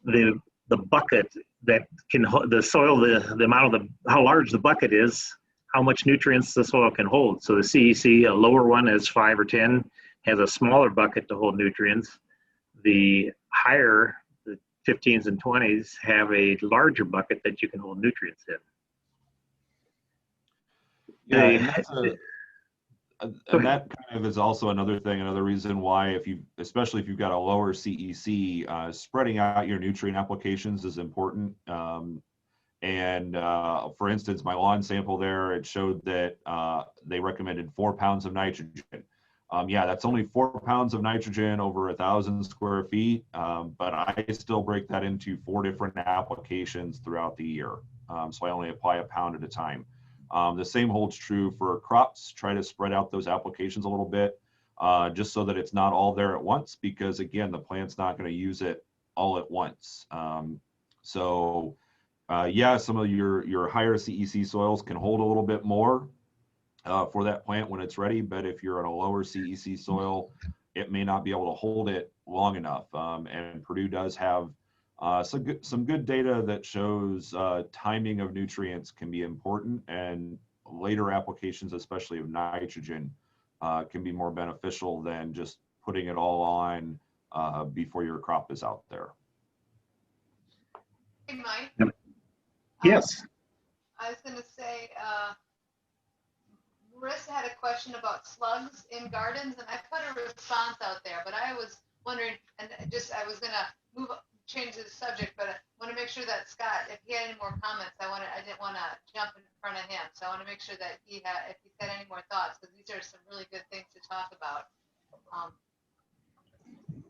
the bucket that can the soil, the amount of how large the bucket is, how much nutrients the soil can hold. So the CEC, a lower one is 5 or 10, has a smaller bucket to hold nutrients. The higher, the 15s and 20s, have a larger bucket that you can hold nutrients in. Yeah, and that kind of is also another thing, another reason why, especially if you've got a lower CEC, spreading out your nutrient applications is important. For instance, my lawn sample there, it showed that they recommended 4 pounds of nitrogen. Yeah, that's only 4 pounds of nitrogen over 1,000 square feet, but I still break that into 4 different applications throughout the year. So I only apply a pound at a time. The same holds true for crops. Try to spread out those applications a little bit, just so that it's not all there at once, because again, the plant's not going to use it all at once. Yeah, some of your higher CEC soils can hold a little bit more for that plant when it's ready, but if you're in a lower CEC soil, it may not be able to hold it long enough. And Purdue does have some good data that shows timing of nutrients can be important, and later applications, especially of nitrogen, can be more beneficial than just putting it all on before your crop is out there. Hey, Mike. Yes. I was going to say, Marissa had a question about slugs in gardens, and I put a response out there, but I was wondering, and I was going to change the subject, but I want to make sure that Scott, if he had any more comments, I didn't want to jump in front of him, so I want to make sure that if he had any more thoughts, because these are some really good things to talk about.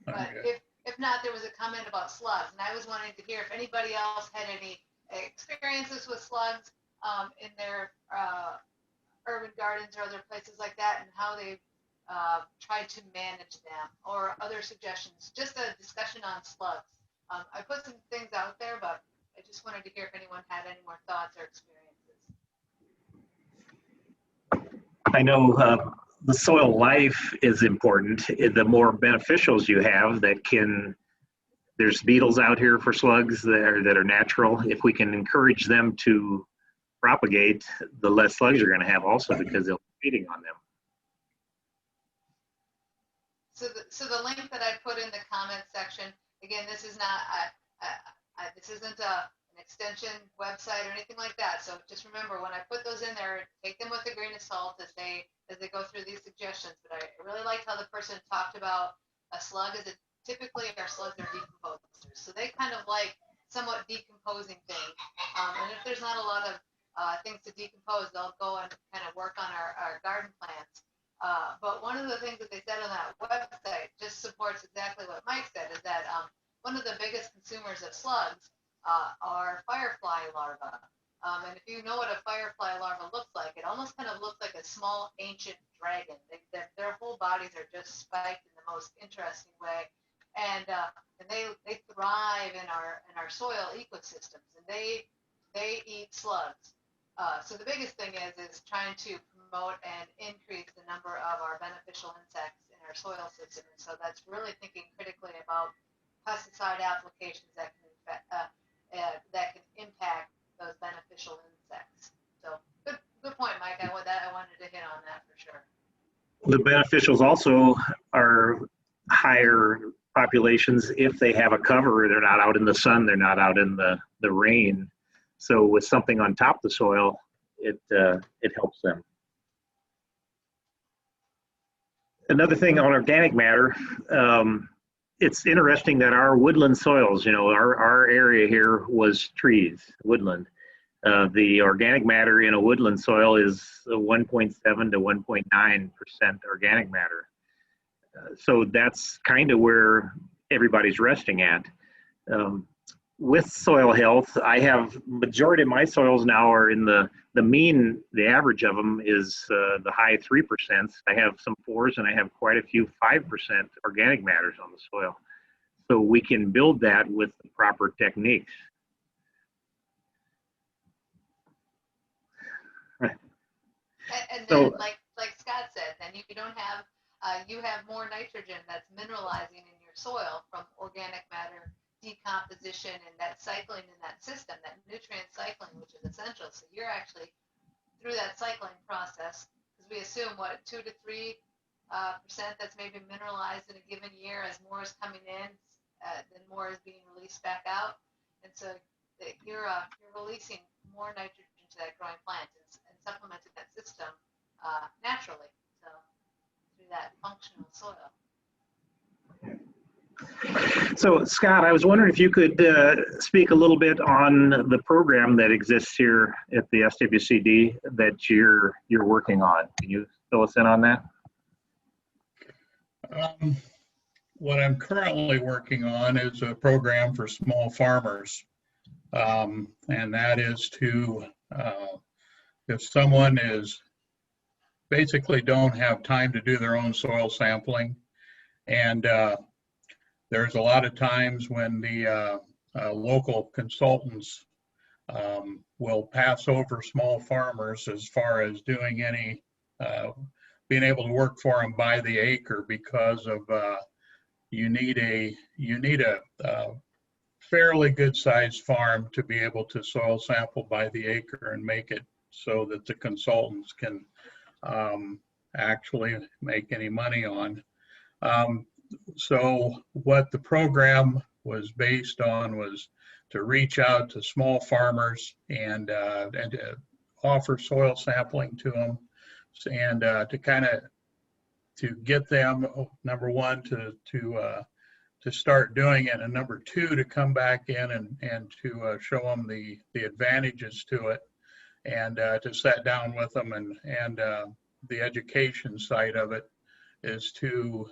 But if not, there was a comment about slugs, and I was wanting to hear if anybody else had any experiences with slugs in their urban gardens or other places like that, and how they tried to manage them, or other suggestions. Just a discussion on slugs. I put some things out there, but I just wanted to hear if anyone had any more thoughts or experiences. I know the soil life is important. The more beneficials you have there's beetles out here for slugs that are natural. If we can encourage them to propagate, the less slugs you're going to have also, because they'll be feeding on them. So the link that I put in the comment section, again, this is not, this isn't an extension website or anything like that. So just remember, when I put those in there, take them with a grain of salt as they go through these suggestions. But I really liked how the person talked about a slug typically our slugs are decomposers. So they kind of like somewhat decomposing things. And if there's not a lot of things to decompose, they'll go and kind of work on our garden plants. But one of the things that they said on that website just supports exactly what Mike said, is that one of the biggest consumers of slugs are firefly larvae. And if you know what a firefly larva looks like, it almost kind of looks like a small ancient dragon. Their whole bodies are just spiked in the most interesting way. And they thrive in our soil ecosystems, and they eat slugs. So the biggest thing is trying to promote and increase the number of our beneficial insects in our soil system. And so that's really thinking critically about pesticide applications that can impact those beneficial insects. So good point, Mike. I wanted to hit on that for sure. The beneficials also are higher populations if they have a cover. They're not out in the sun. They're not out in the rain. So with something on top of the soil, it helps them. Another thing on organic matter, it's interesting that our woodland soils, our area here was trees, woodland. The organic matter in a woodland soil is 1.7 to 1.9% organic matter. So that's kind of where everybody's resting at. with soil health, I have majority of my soils now are in the mean, the average of them is the high 3%. I have some 4s and I have quite a few 5% organic matters on the soil. So we can build that with the proper techniques. And So- then, like Scott said, then you don't have, you have more nitrogen that's mineralizing in your soil from organic matter decomposition and that cycling in that system, that nutrient cycling, which is essential. So you're actually through that cycling process, because we assume what 2 to 3% that's maybe mineralized in a given year. As more is coming in, then more is being released back out, and so you're releasing more nitrogen to that growing plant and supplementing that system naturally, so through that functional soil. So Scott, I was wondering if you could speak a little bit on the program that exists here at the SWCD that you're working on. Can you fill us in on that? What I'm currently working on is a program for small farmers. And that is to, if someone is basically don't have time to do their own soil sampling, and there's a lot of times when the local consultants will pass over small farmers as far as doing any, being able to work for them by the acre, because of you need a fairly good sized farm to be able to soil sample by the acre and make it so that the consultants can actually make any money on. So what the program was based on was to reach out to small farmers and to offer soil sampling to them, and to kind of to get them, number one, to start doing it, and number two, to come back in and to show them the advantages to it, and to sit down with them, and the education side of it is to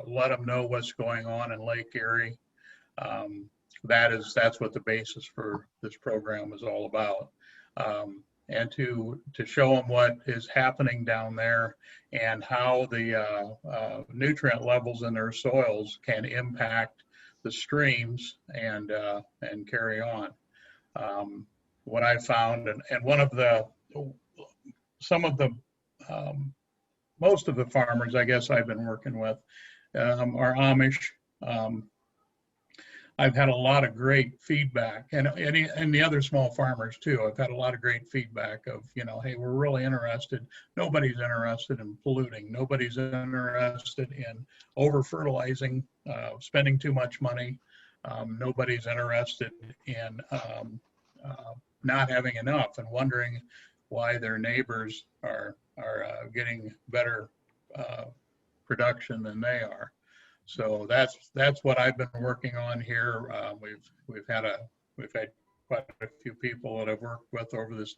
let them know what's going on in Lake Erie. That's what the basis for this program is all about, and to show them what is happening down there and how the nutrient levels in their soils can impact the streams and carry on. What I found, and one of the, some of the, most of the farmers I guess I've been working with are Amish. I've had a lot of great feedback, and the other small farmers too. I've had a lot of great feedback of, you know, hey, we're really interested. Nobody's interested in polluting. Nobody's interested in over fertilizing, spending too much money. Nobody's interested in not having enough and wondering why their neighbors are getting better production than they are. So that's what I've been working on here. We've had quite a few people that I've worked with over this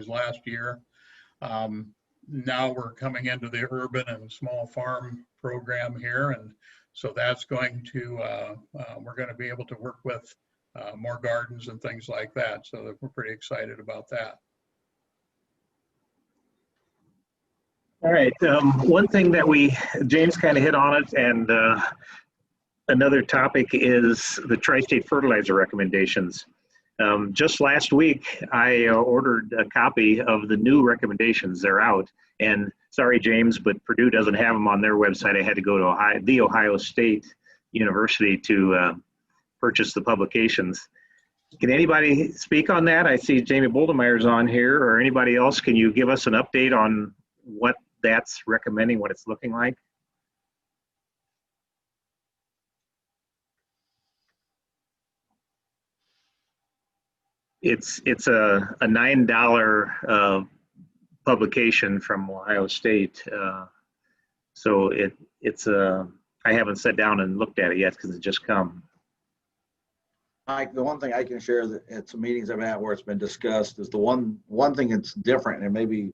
last year. Now we're coming into the urban and small farm program here, and so that's going to we're going to be able to work with more gardens and things like that. So that we're pretty excited about that. All right. One thing that James kind of hit on it, and another topic is the Tri-State Fertilizer Recommendations. Just last week, I ordered a copy of the new recommendations. They're out. And sorry, James, but Purdue doesn't have them on their website. I had to go to the Ohio State University to purchase the publications. Can anybody speak on that? I see Jamie Boldemeyer's on here, or anybody else. Can you give us an update on what that's recommending, what it's looking like? It's a $9 publication from Ohio State. So it's I haven't sat down and looked at it yet because it's just come. Mike, the one thing I can share that at some meetings I've had where it's been discussed is the one thing that's different, and maybe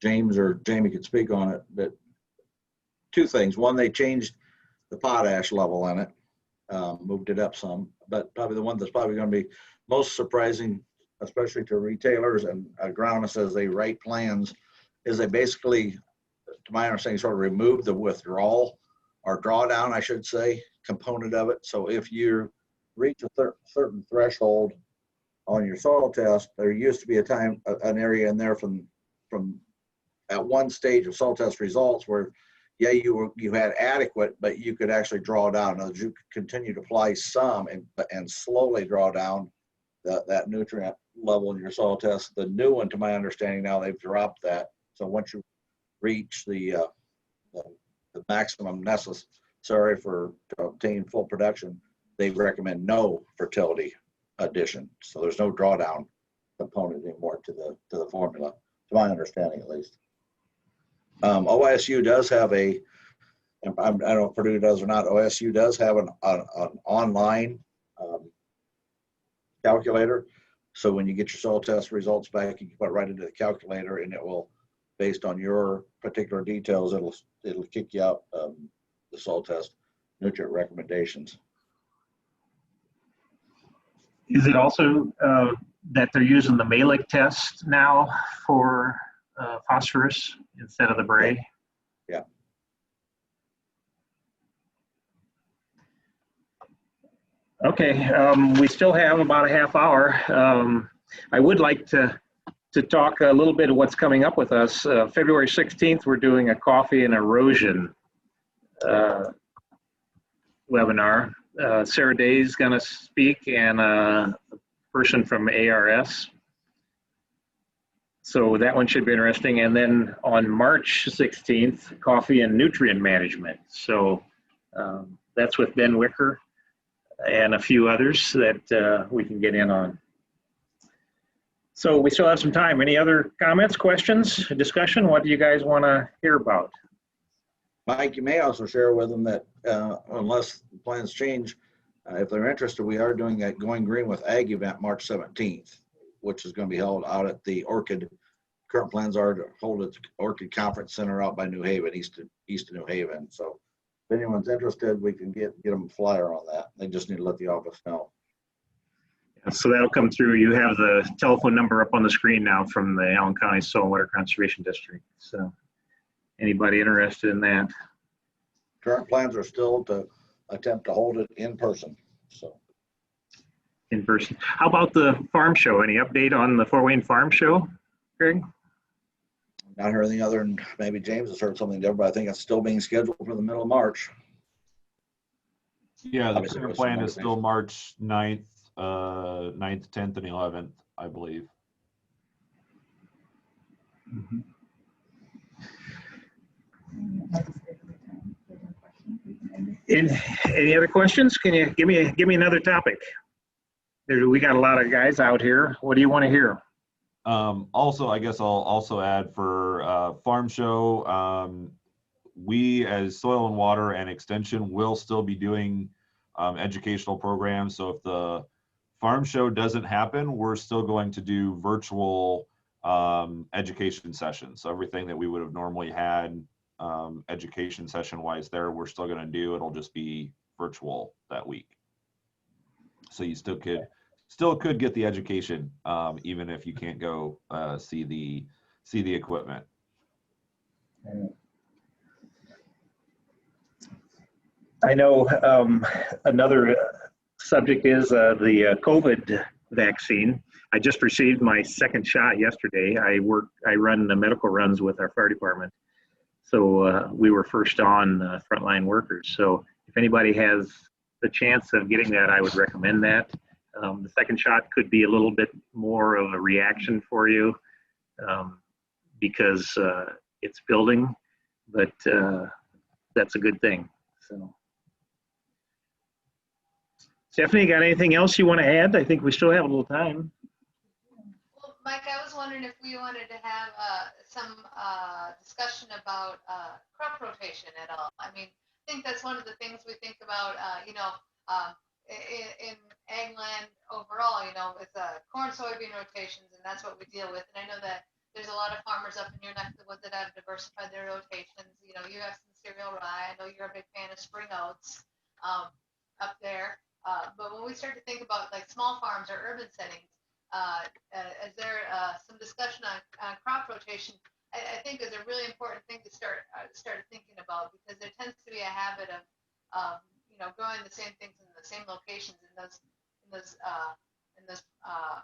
James or Jamie could speak on it, but two things. One, they changed the potash level in it. moved it up some, but probably the one that's probably going to be most surprising, especially to retailers and agronomists as they write plans, is they basically, to my understanding, sort of remove the withdrawal or drawdown, I should say, component of it. So if you reach a certain threshold on your soil test, there used to be an area in there from at one stage of soil test results where, yeah, you had adequate, but you could actually draw down. In other words, you could continue to apply some and slowly draw down that nutrient level in your soil test. The new one, to my understanding now, they've dropped that. So once you reach the maximum necessary to obtain full production, they recommend no fertility addition. So there's no drawdown component anymore to the formula, to my understanding at least. OSU does have I don't know if Purdue does or not. OSU does have an online calculator. So when you get your soil test results back, you can put it right into the calculator, and it will, based on your particular details, it'll kick you out the soil test nutrient recommendations. Is it also that they're using the Malick test now for phosphorus instead of the Bray? Yeah. Okay, we still have about a half hour. I would like to talk a little bit of what's coming up with us. February 16th, we're doing a coffee and erosion webinar. Sarah Day is going to speak, and a person from ARS. So that one should be interesting. And then on March 16th, coffee and nutrient management. So that's with Ben Wicker and a few others that we can get in on. So we still have some time. Any other comments, questions, discussion? What do you guys want to hear about? Mike, you may also share with them that unless plans change, if they're interested, we are doing a Going Green with Ag event March 17th, which is going to be held out at the Orchid. Current plans are to hold at the Orchid Conference Center out by New Haven, east of New Haven. So if anyone's interested, we can get them a flyer on that. They just need to let the office know. So that'll come through. You have the telephone number up on the screen now from the Allen County Soil and Water Conservation District. So anybody interested in that? Current plans are still to attempt to hold it in person. So in person. How about the farm show? Any update on the Fort Wayne Farm Show, Greg? Not heard anything other than maybe James has heard something different, but I think it's still being scheduled for the middle of March. Yeah, the Obviously, current there's some plan other is still things. March 9th, 9th, 10th, and 11th, I believe. Any other questions? Can you give me another topic? We got a lot of guys out here. What do you want to hear? Also, I guess I'll also add for Farm Show, we as Soil and Water and Extension will still be doing educational programs. So if the Farm Show doesn't happen, we're still going to do virtual education sessions. So everything that we would have normally had education session wise there, we're still going to do. It'll just be virtual that week. So you still could get the education even if you can't go see the equipment. I know another subject is the COVID vaccine. I just received my second shot yesterday. I run the medical runs with our fire department. So we were first on frontline workers. So if anybody has the chance of getting that, I would recommend that. The second shot could be a little bit more of a reaction for you because it's building, but that's a good thing. So, Stephanie, got anything else you want to add? I think we still have a little time. Well, Mike, I was wondering if we wanted to have some discussion about crop rotation at all. I mean, I think that's one of the things we think about, in ag land overall, with corn, soybean rotations, and that's what we deal with. And I know that there's a lot of farmers up in your neck of the woods that have diversified their rotations. You have some cereal rye. I know you're a big fan of spring oats. up there. But when we start to think about like small farms or urban settings, is there some discussion on crop rotation? I think is a really important thing to start thinking about, because there tends to be a habit of growing the same things in the same locations in those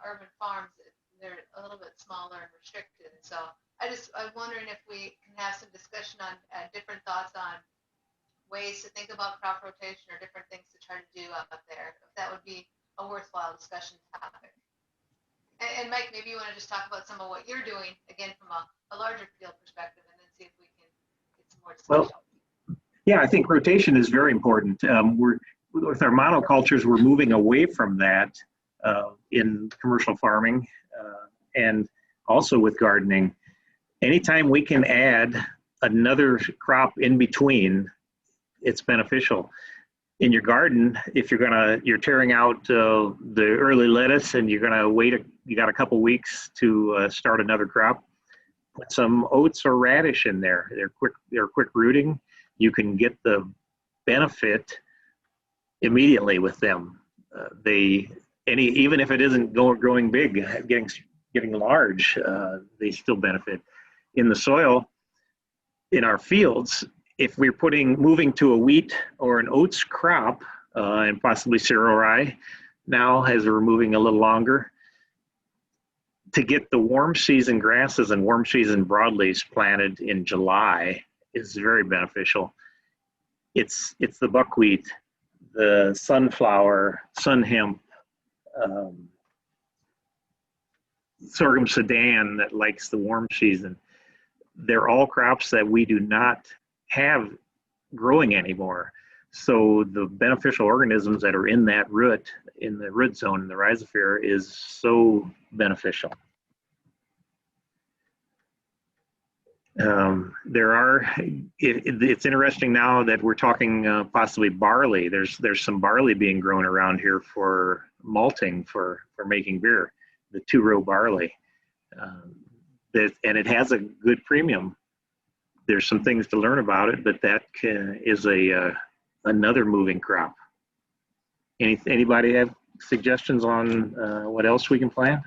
urban farms. They're a little bit smaller and restricted. So I'm wondering if we can have some discussion on different thoughts on ways to think about crop rotation or different things to try to do up there. If that would be a worthwhile discussion topic. And Mike, maybe you want to just talk about some of what you're doing, again, from a larger field perspective, and then see if we can get some more discussion. Well, yeah, I think rotation is very important. With our monocultures, we're moving away from that in commercial farming and also with gardening. Anytime we can add another crop in between, it's beneficial. In your garden, if you're tearing out the early lettuce and you're gonna wait, you got a couple weeks to start another crop, put some oats or radish in there. They're quick rooting. You can get the benefit immediately with them. Even if it isn't growing big, getting large, they still benefit. In the soil, in our fields, if we're moving to a wheat or an oats crop, and possibly cereal rye now as we're moving a little longer, to get the warm season grasses and warm season broadleaves planted in July is very beneficial. It's the buckwheat, the sunflower, sun hemp, sorghum sudan that likes the warm season. They're all crops that we do not have growing anymore. So the beneficial organisms that are in that root, in the root zone, in the rhizosphere, is so beneficial. It's interesting now that we're talking possibly barley. There's some barley being grown around here for malting, for making beer, the 2-row barley. And it has a good premium. There's some things to learn about it, but that is another moving crop. Anybody have suggestions on what else we can plant?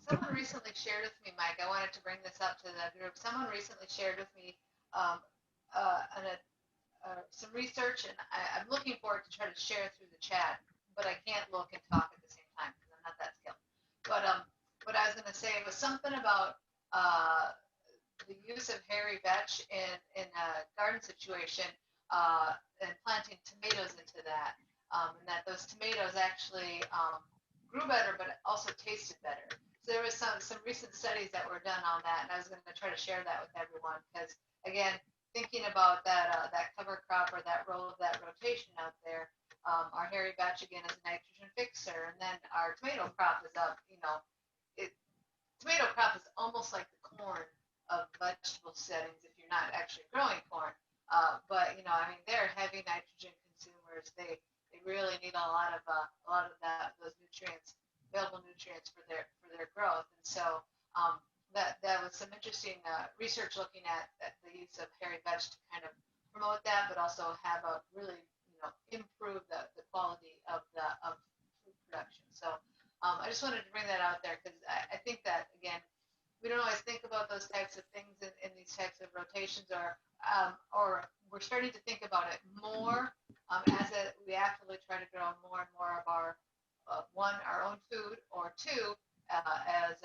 Someone recently shared with me, Mike, I wanted to bring this up to the group. Someone recently shared with me some research, and I'm looking forward to try to share through the chat, but I can't look and talk at the same time because I'm not that skilled. But what I was going to say was something about the use of hairy vetch in a garden situation and planting tomatoes into that, and that those tomatoes actually grew better, but also tasted better. So there was some recent studies that were done on that, and I was going to try to share that with everyone because, again, thinking about that cover crop or that role of that rotation out there, our hairy vetch again is a nitrogen fixer, and then our tomato crop is up. Tomato crop is almost like the corn of vegetable settings if you're not actually growing corn. But they're heavy nitrogen consumers. They really need a lot of those nutrients, available nutrients for their growth. And so that was some interesting research looking at the use of hairy vetch to kind of promote that, but also have a really improve the quality of food production. So I just wanted to bring that out there because I think that, again, we don't always think about those types of things in these types of rotations, or we're starting to think about it more we actively try to grow more and more of our our own food, or two, as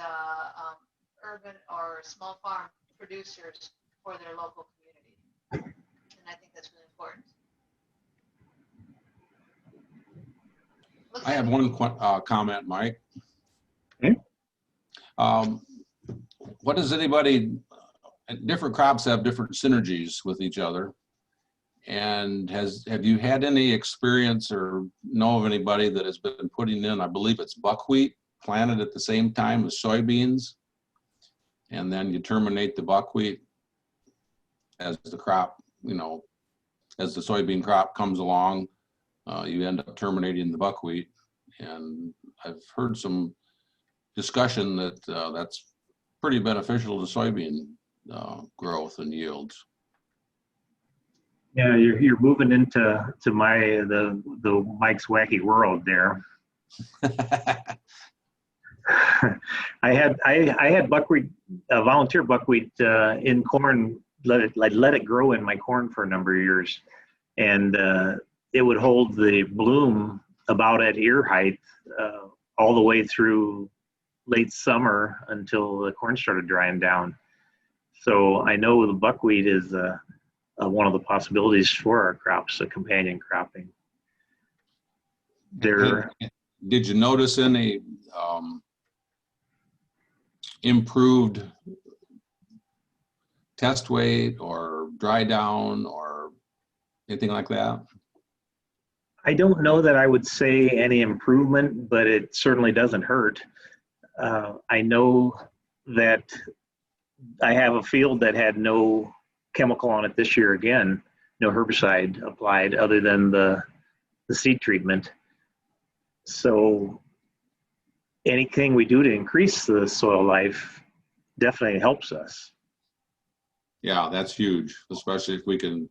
urban or small farm producers for their local community. And I think that's really important. I have one comment, Mike. Okay. What does different crops have different synergies with each other. And have you had any experience or know of anybody that has been putting in, I believe it's buckwheat, planted at the same time as soybeans, and then you terminate the buckwheat as the crop, as the soybean crop comes along, you end up terminating the buckwheat. And I've heard some discussion that that's pretty beneficial to soybean growth and yields. Yeah, you're moving into the Mike's wacky world there. I had buckwheat, volunteer buckwheat in corn. Let it grow in my corn for a number of years, and it would hold the bloom about at ear height all the way through late summer until the corn started drying down. So I know the buckwheat is one of the possibilities for our crops, companion cropping. Did you notice any improved test weight or dry down or anything like that? I don't know that I would say any improvement, but it certainly doesn't hurt. I know that I have a field that had no chemical on it this year again, no herbicide applied other than the seed treatment. So anything we do to increase the soil life definitely helps us. Yeah, that's huge, especially if we can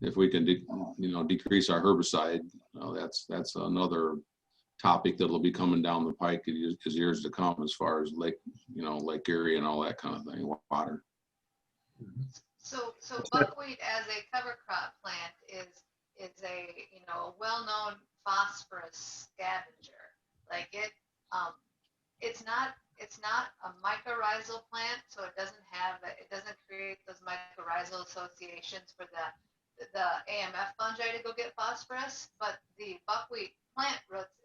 decrease our herbicide. That's another topic that'll be coming down the pike as years to come, as far as Lake Erie and all that kind of thing, water. So buckwheat as a cover crop plant is a well-known phosphorus scavenger. Like it's not a mycorrhizal plant, so it doesn't create those mycorrhizal associations for the AMF fungi to go get phosphorus. But the buckwheat plant roots,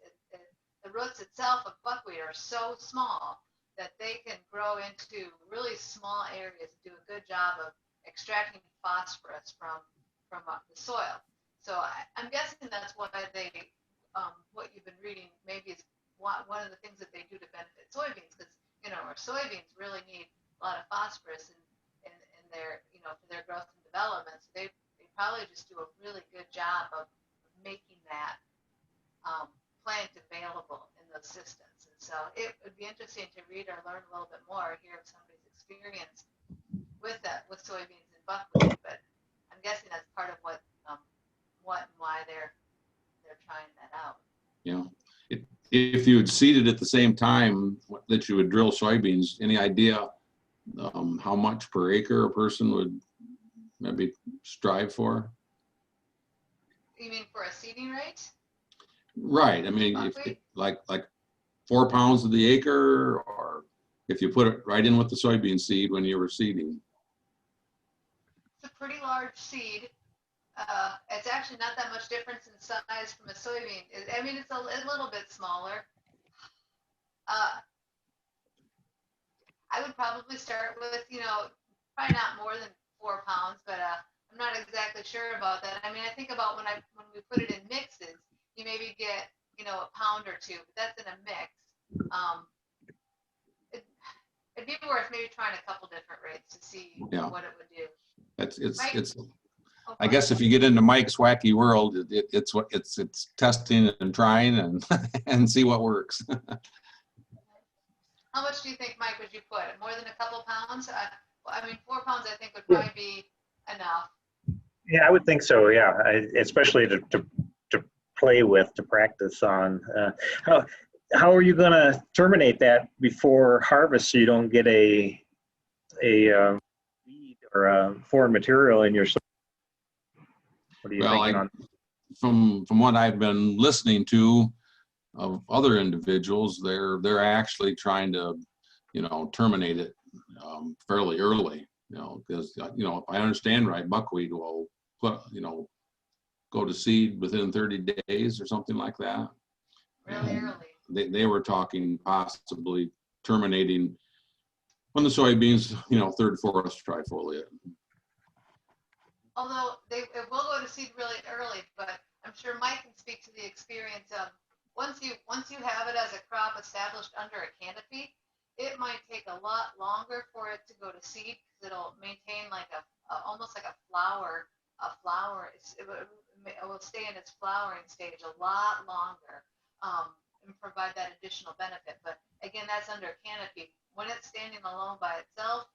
the roots itself of buckwheat are so small that they can grow into really small areas and do a good job of extracting phosphorus from the soil. So I'm guessing that's why they, what you've been reading maybe is one of the things that they do to benefit soybeans, because our soybeans really need a lot of phosphorus in their for their growth and development. So they probably just do a really good job of making that plant available in those systems. And so it would be interesting to read or learn a little bit more, hear of somebody's experience with soybeans and buckwheat. But I'm guessing that's part of what and why they're trying that out. Yeah. If you had seeded at the same time that you would drill soybeans, any idea how much per acre a person would maybe strive for? You mean for a seeding rate? Right. I mean, if like 4 pounds of the acre, or if you put it right in with the soybean seed when you were seeding. It's a pretty large seed. It's actually not that much difference in size from a soybean. I mean, it's a little bit smaller. I would probably start with, probably not more than 4 pounds, but I'm not exactly sure about that. I mean, I think about when we put it in mixes, you maybe get, a pound or two, but that's in a mix. It'd be worth maybe trying a couple different rates to see what it would do. It's I guess if you get into Mike's wacky world, it's testing and trying and see what works. How much do you think, Mike, would you put? More than a couple pounds? I mean, 4 pounds I think would probably be enough. Yeah, I would think so. Yeah, especially to play with, to practice on. How are you going to terminate that before harvest so you don't get a weed or a foreign material in your soil? What are you thinking on? From what I've been listening to of other individuals, they're actually trying to, terminate it fairly early, because if I understand right, buckwheat will put, go to seed within 30 days or something like that. Really early. They were talking possibly terminating when the soybeans, third, fourth trifoliate. Although it will go to seed really early, but I'm sure Mike can speak to the experience of once you have it as a crop established under a canopy, it might take a lot longer for it to go to seed because it'll maintain like almost like a flower. It will stay in its flowering stage a lot longer and provide that additional benefit. But again, that's under canopy. When it's standing alone by itself,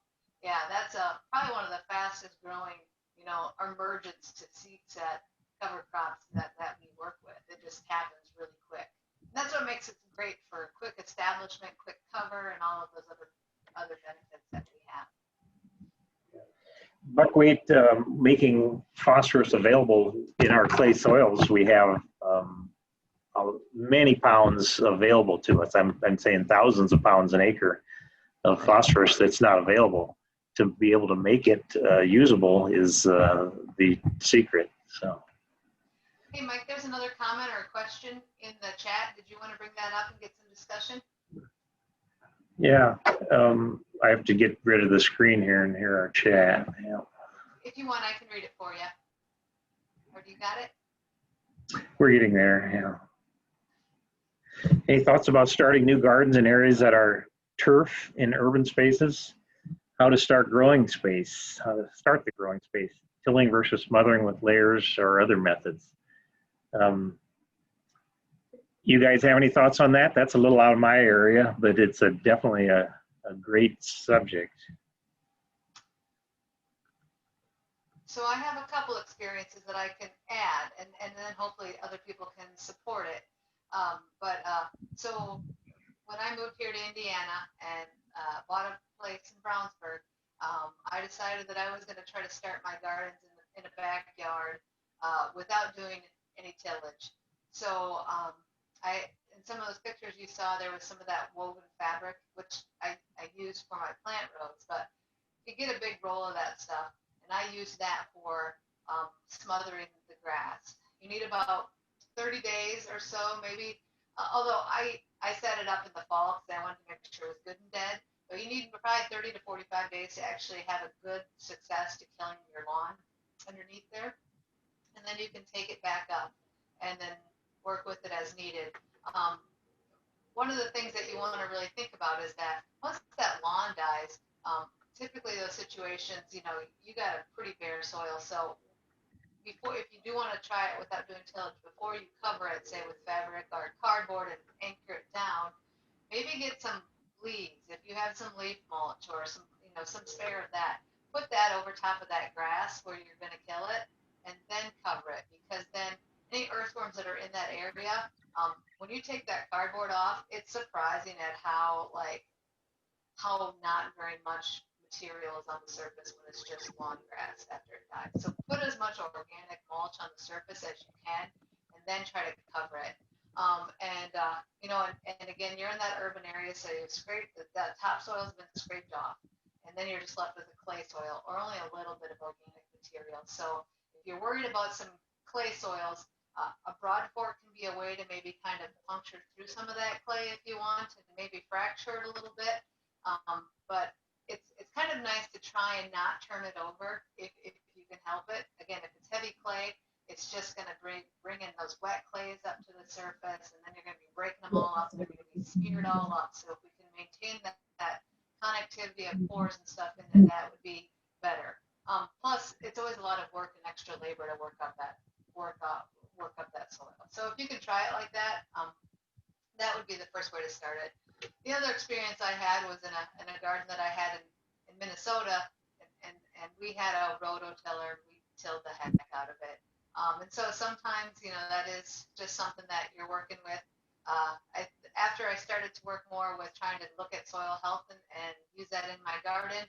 Yeah, that's probably one of the fastest growing, you know, emergence to seed set cover crops that we work with. It just happens really quick. And that's what makes it great for quick establishment, quick cover, and all of those other benefits that we have. Buckwheat, making phosphorus available in our clay soils, we have many pounds available to us. I'm saying thousands of pounds an acre of phosphorus that's not available. To be able to make it usable is the secret. So. Hey, Mike, there's another comment or a question in the chat. Did you want to bring that up and get some discussion? Yeah, I have to get rid of the screen here and hear our chat. Yeah. If you want, I can read it for you. Or do you got it? We're getting there, yeah. Any thoughts about starting new gardens in areas that are turf in urban spaces? How to start growing space, how to start the growing space, tilling versus smothering with layers or other methods. You guys have any thoughts on that? That's a little out of my area, but it's definitely a great subject. So I have a couple experiences that I can add, and then hopefully other people can support it. So when I moved here to Indiana and bought a place in Brownsburg, I decided that I was going to try to start my gardens in a backyard without doing any tillage. So in some of those pictures you saw, there was some of that woven fabric, which I use for my plant rows, but you get a big roll of that stuff, and I use that for smothering the grass. You need about 30 days or so, maybe, although I set it up in the fall because I wanted to make sure it was good and dead, but you need probably 30 to 45 days to actually have a good success to killing your lawn underneath there. And then you can take it back up and then work with it as needed. One of the things that you want to really think about is that once that lawn dies, typically those situations, you know, you got a pretty bare soil. So before, if you do want to try it without doing tillage, before you cover it, say with fabric or cardboard and anchor it down, maybe get some leaves. If you have some leaf mulch or some, you know, some spare of that, put that over top of that grass where you're going to kill it, and then cover it, because then any earthworms that are in that area, when you take that cardboard off, it's surprising at how not very much material is on the surface when it's just lawn grass after it dies. So put as much organic mulch on the surface as you can, and then try to cover it. You know, and again, you're in that urban area, so you've scraped that topsoil has been scraped off, and then you're just left with a clay soil or only a little bit of organic material. So if you're worried about some clay soils, a broad fork can be a way to maybe kind of puncture through some of that clay if you want, and maybe fracture it a little bit. But it's kind of nice to try and not turn it over if you can help it. Again, if it's heavy clay, it's just going to bring in those wet clays up to the surface, and then you're going to be breaking them all up, and they're going to be smeared all up. So if we can maintain that connectivity of pores and stuff in there, that would be better. Plus, it's always a lot of work and extra labor to work up that soil. So if you can try it like that, that would be the first way to start it. The other experience I had was in a garden that I had in Minnesota, and we had a rototiller. We tilled the heck out of it. And so sometimes, you know, that is just something that you're working with. After I started to work more with trying to look at soil health and use that in my garden,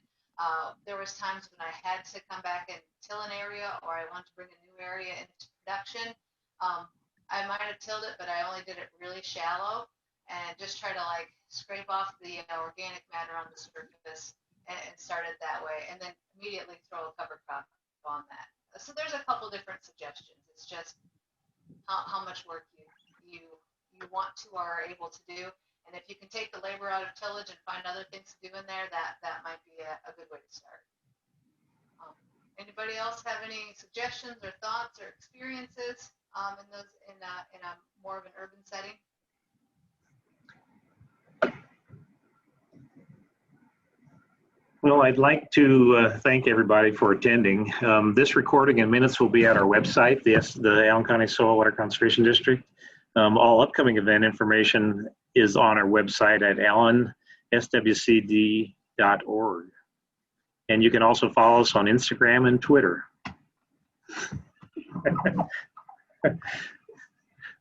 there was times when I had to come back and till an area, or I wanted to bring a new area into production. I might have tilled it, but I only did it really shallow and just try to like scrape off the organic matter on the surface and start it that way, and then immediately throw a cover crop on that. So there's a couple different suggestions. It's just how much work you want to or are able to do. And if you can take the labor out of tillage and find other things to do in there, that might be a good way to start. Anybody else have any suggestions or thoughts or experiences in a more of an urban setting? Well, I'd like to thank everybody for attending. This recording and minutes will be at our website, the Allen County Soil Water Conservation District. All upcoming event information is on our website at allenswcd.org. And you can also follow us on Instagram and Twitter.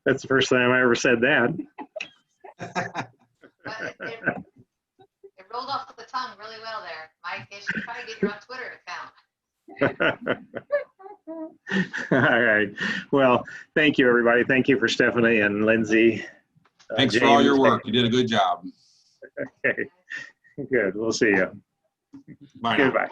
That's the first time I ever said that. But it rolled off the tongue really well there. Mike, you should probably get your own Twitter account. All right. Well, thank you, everybody. Thank you for Stephanie and Lindsay. Thanks for all your James. work. You did a good job. Okay. Good. We'll see you. Bye now. Goodbye.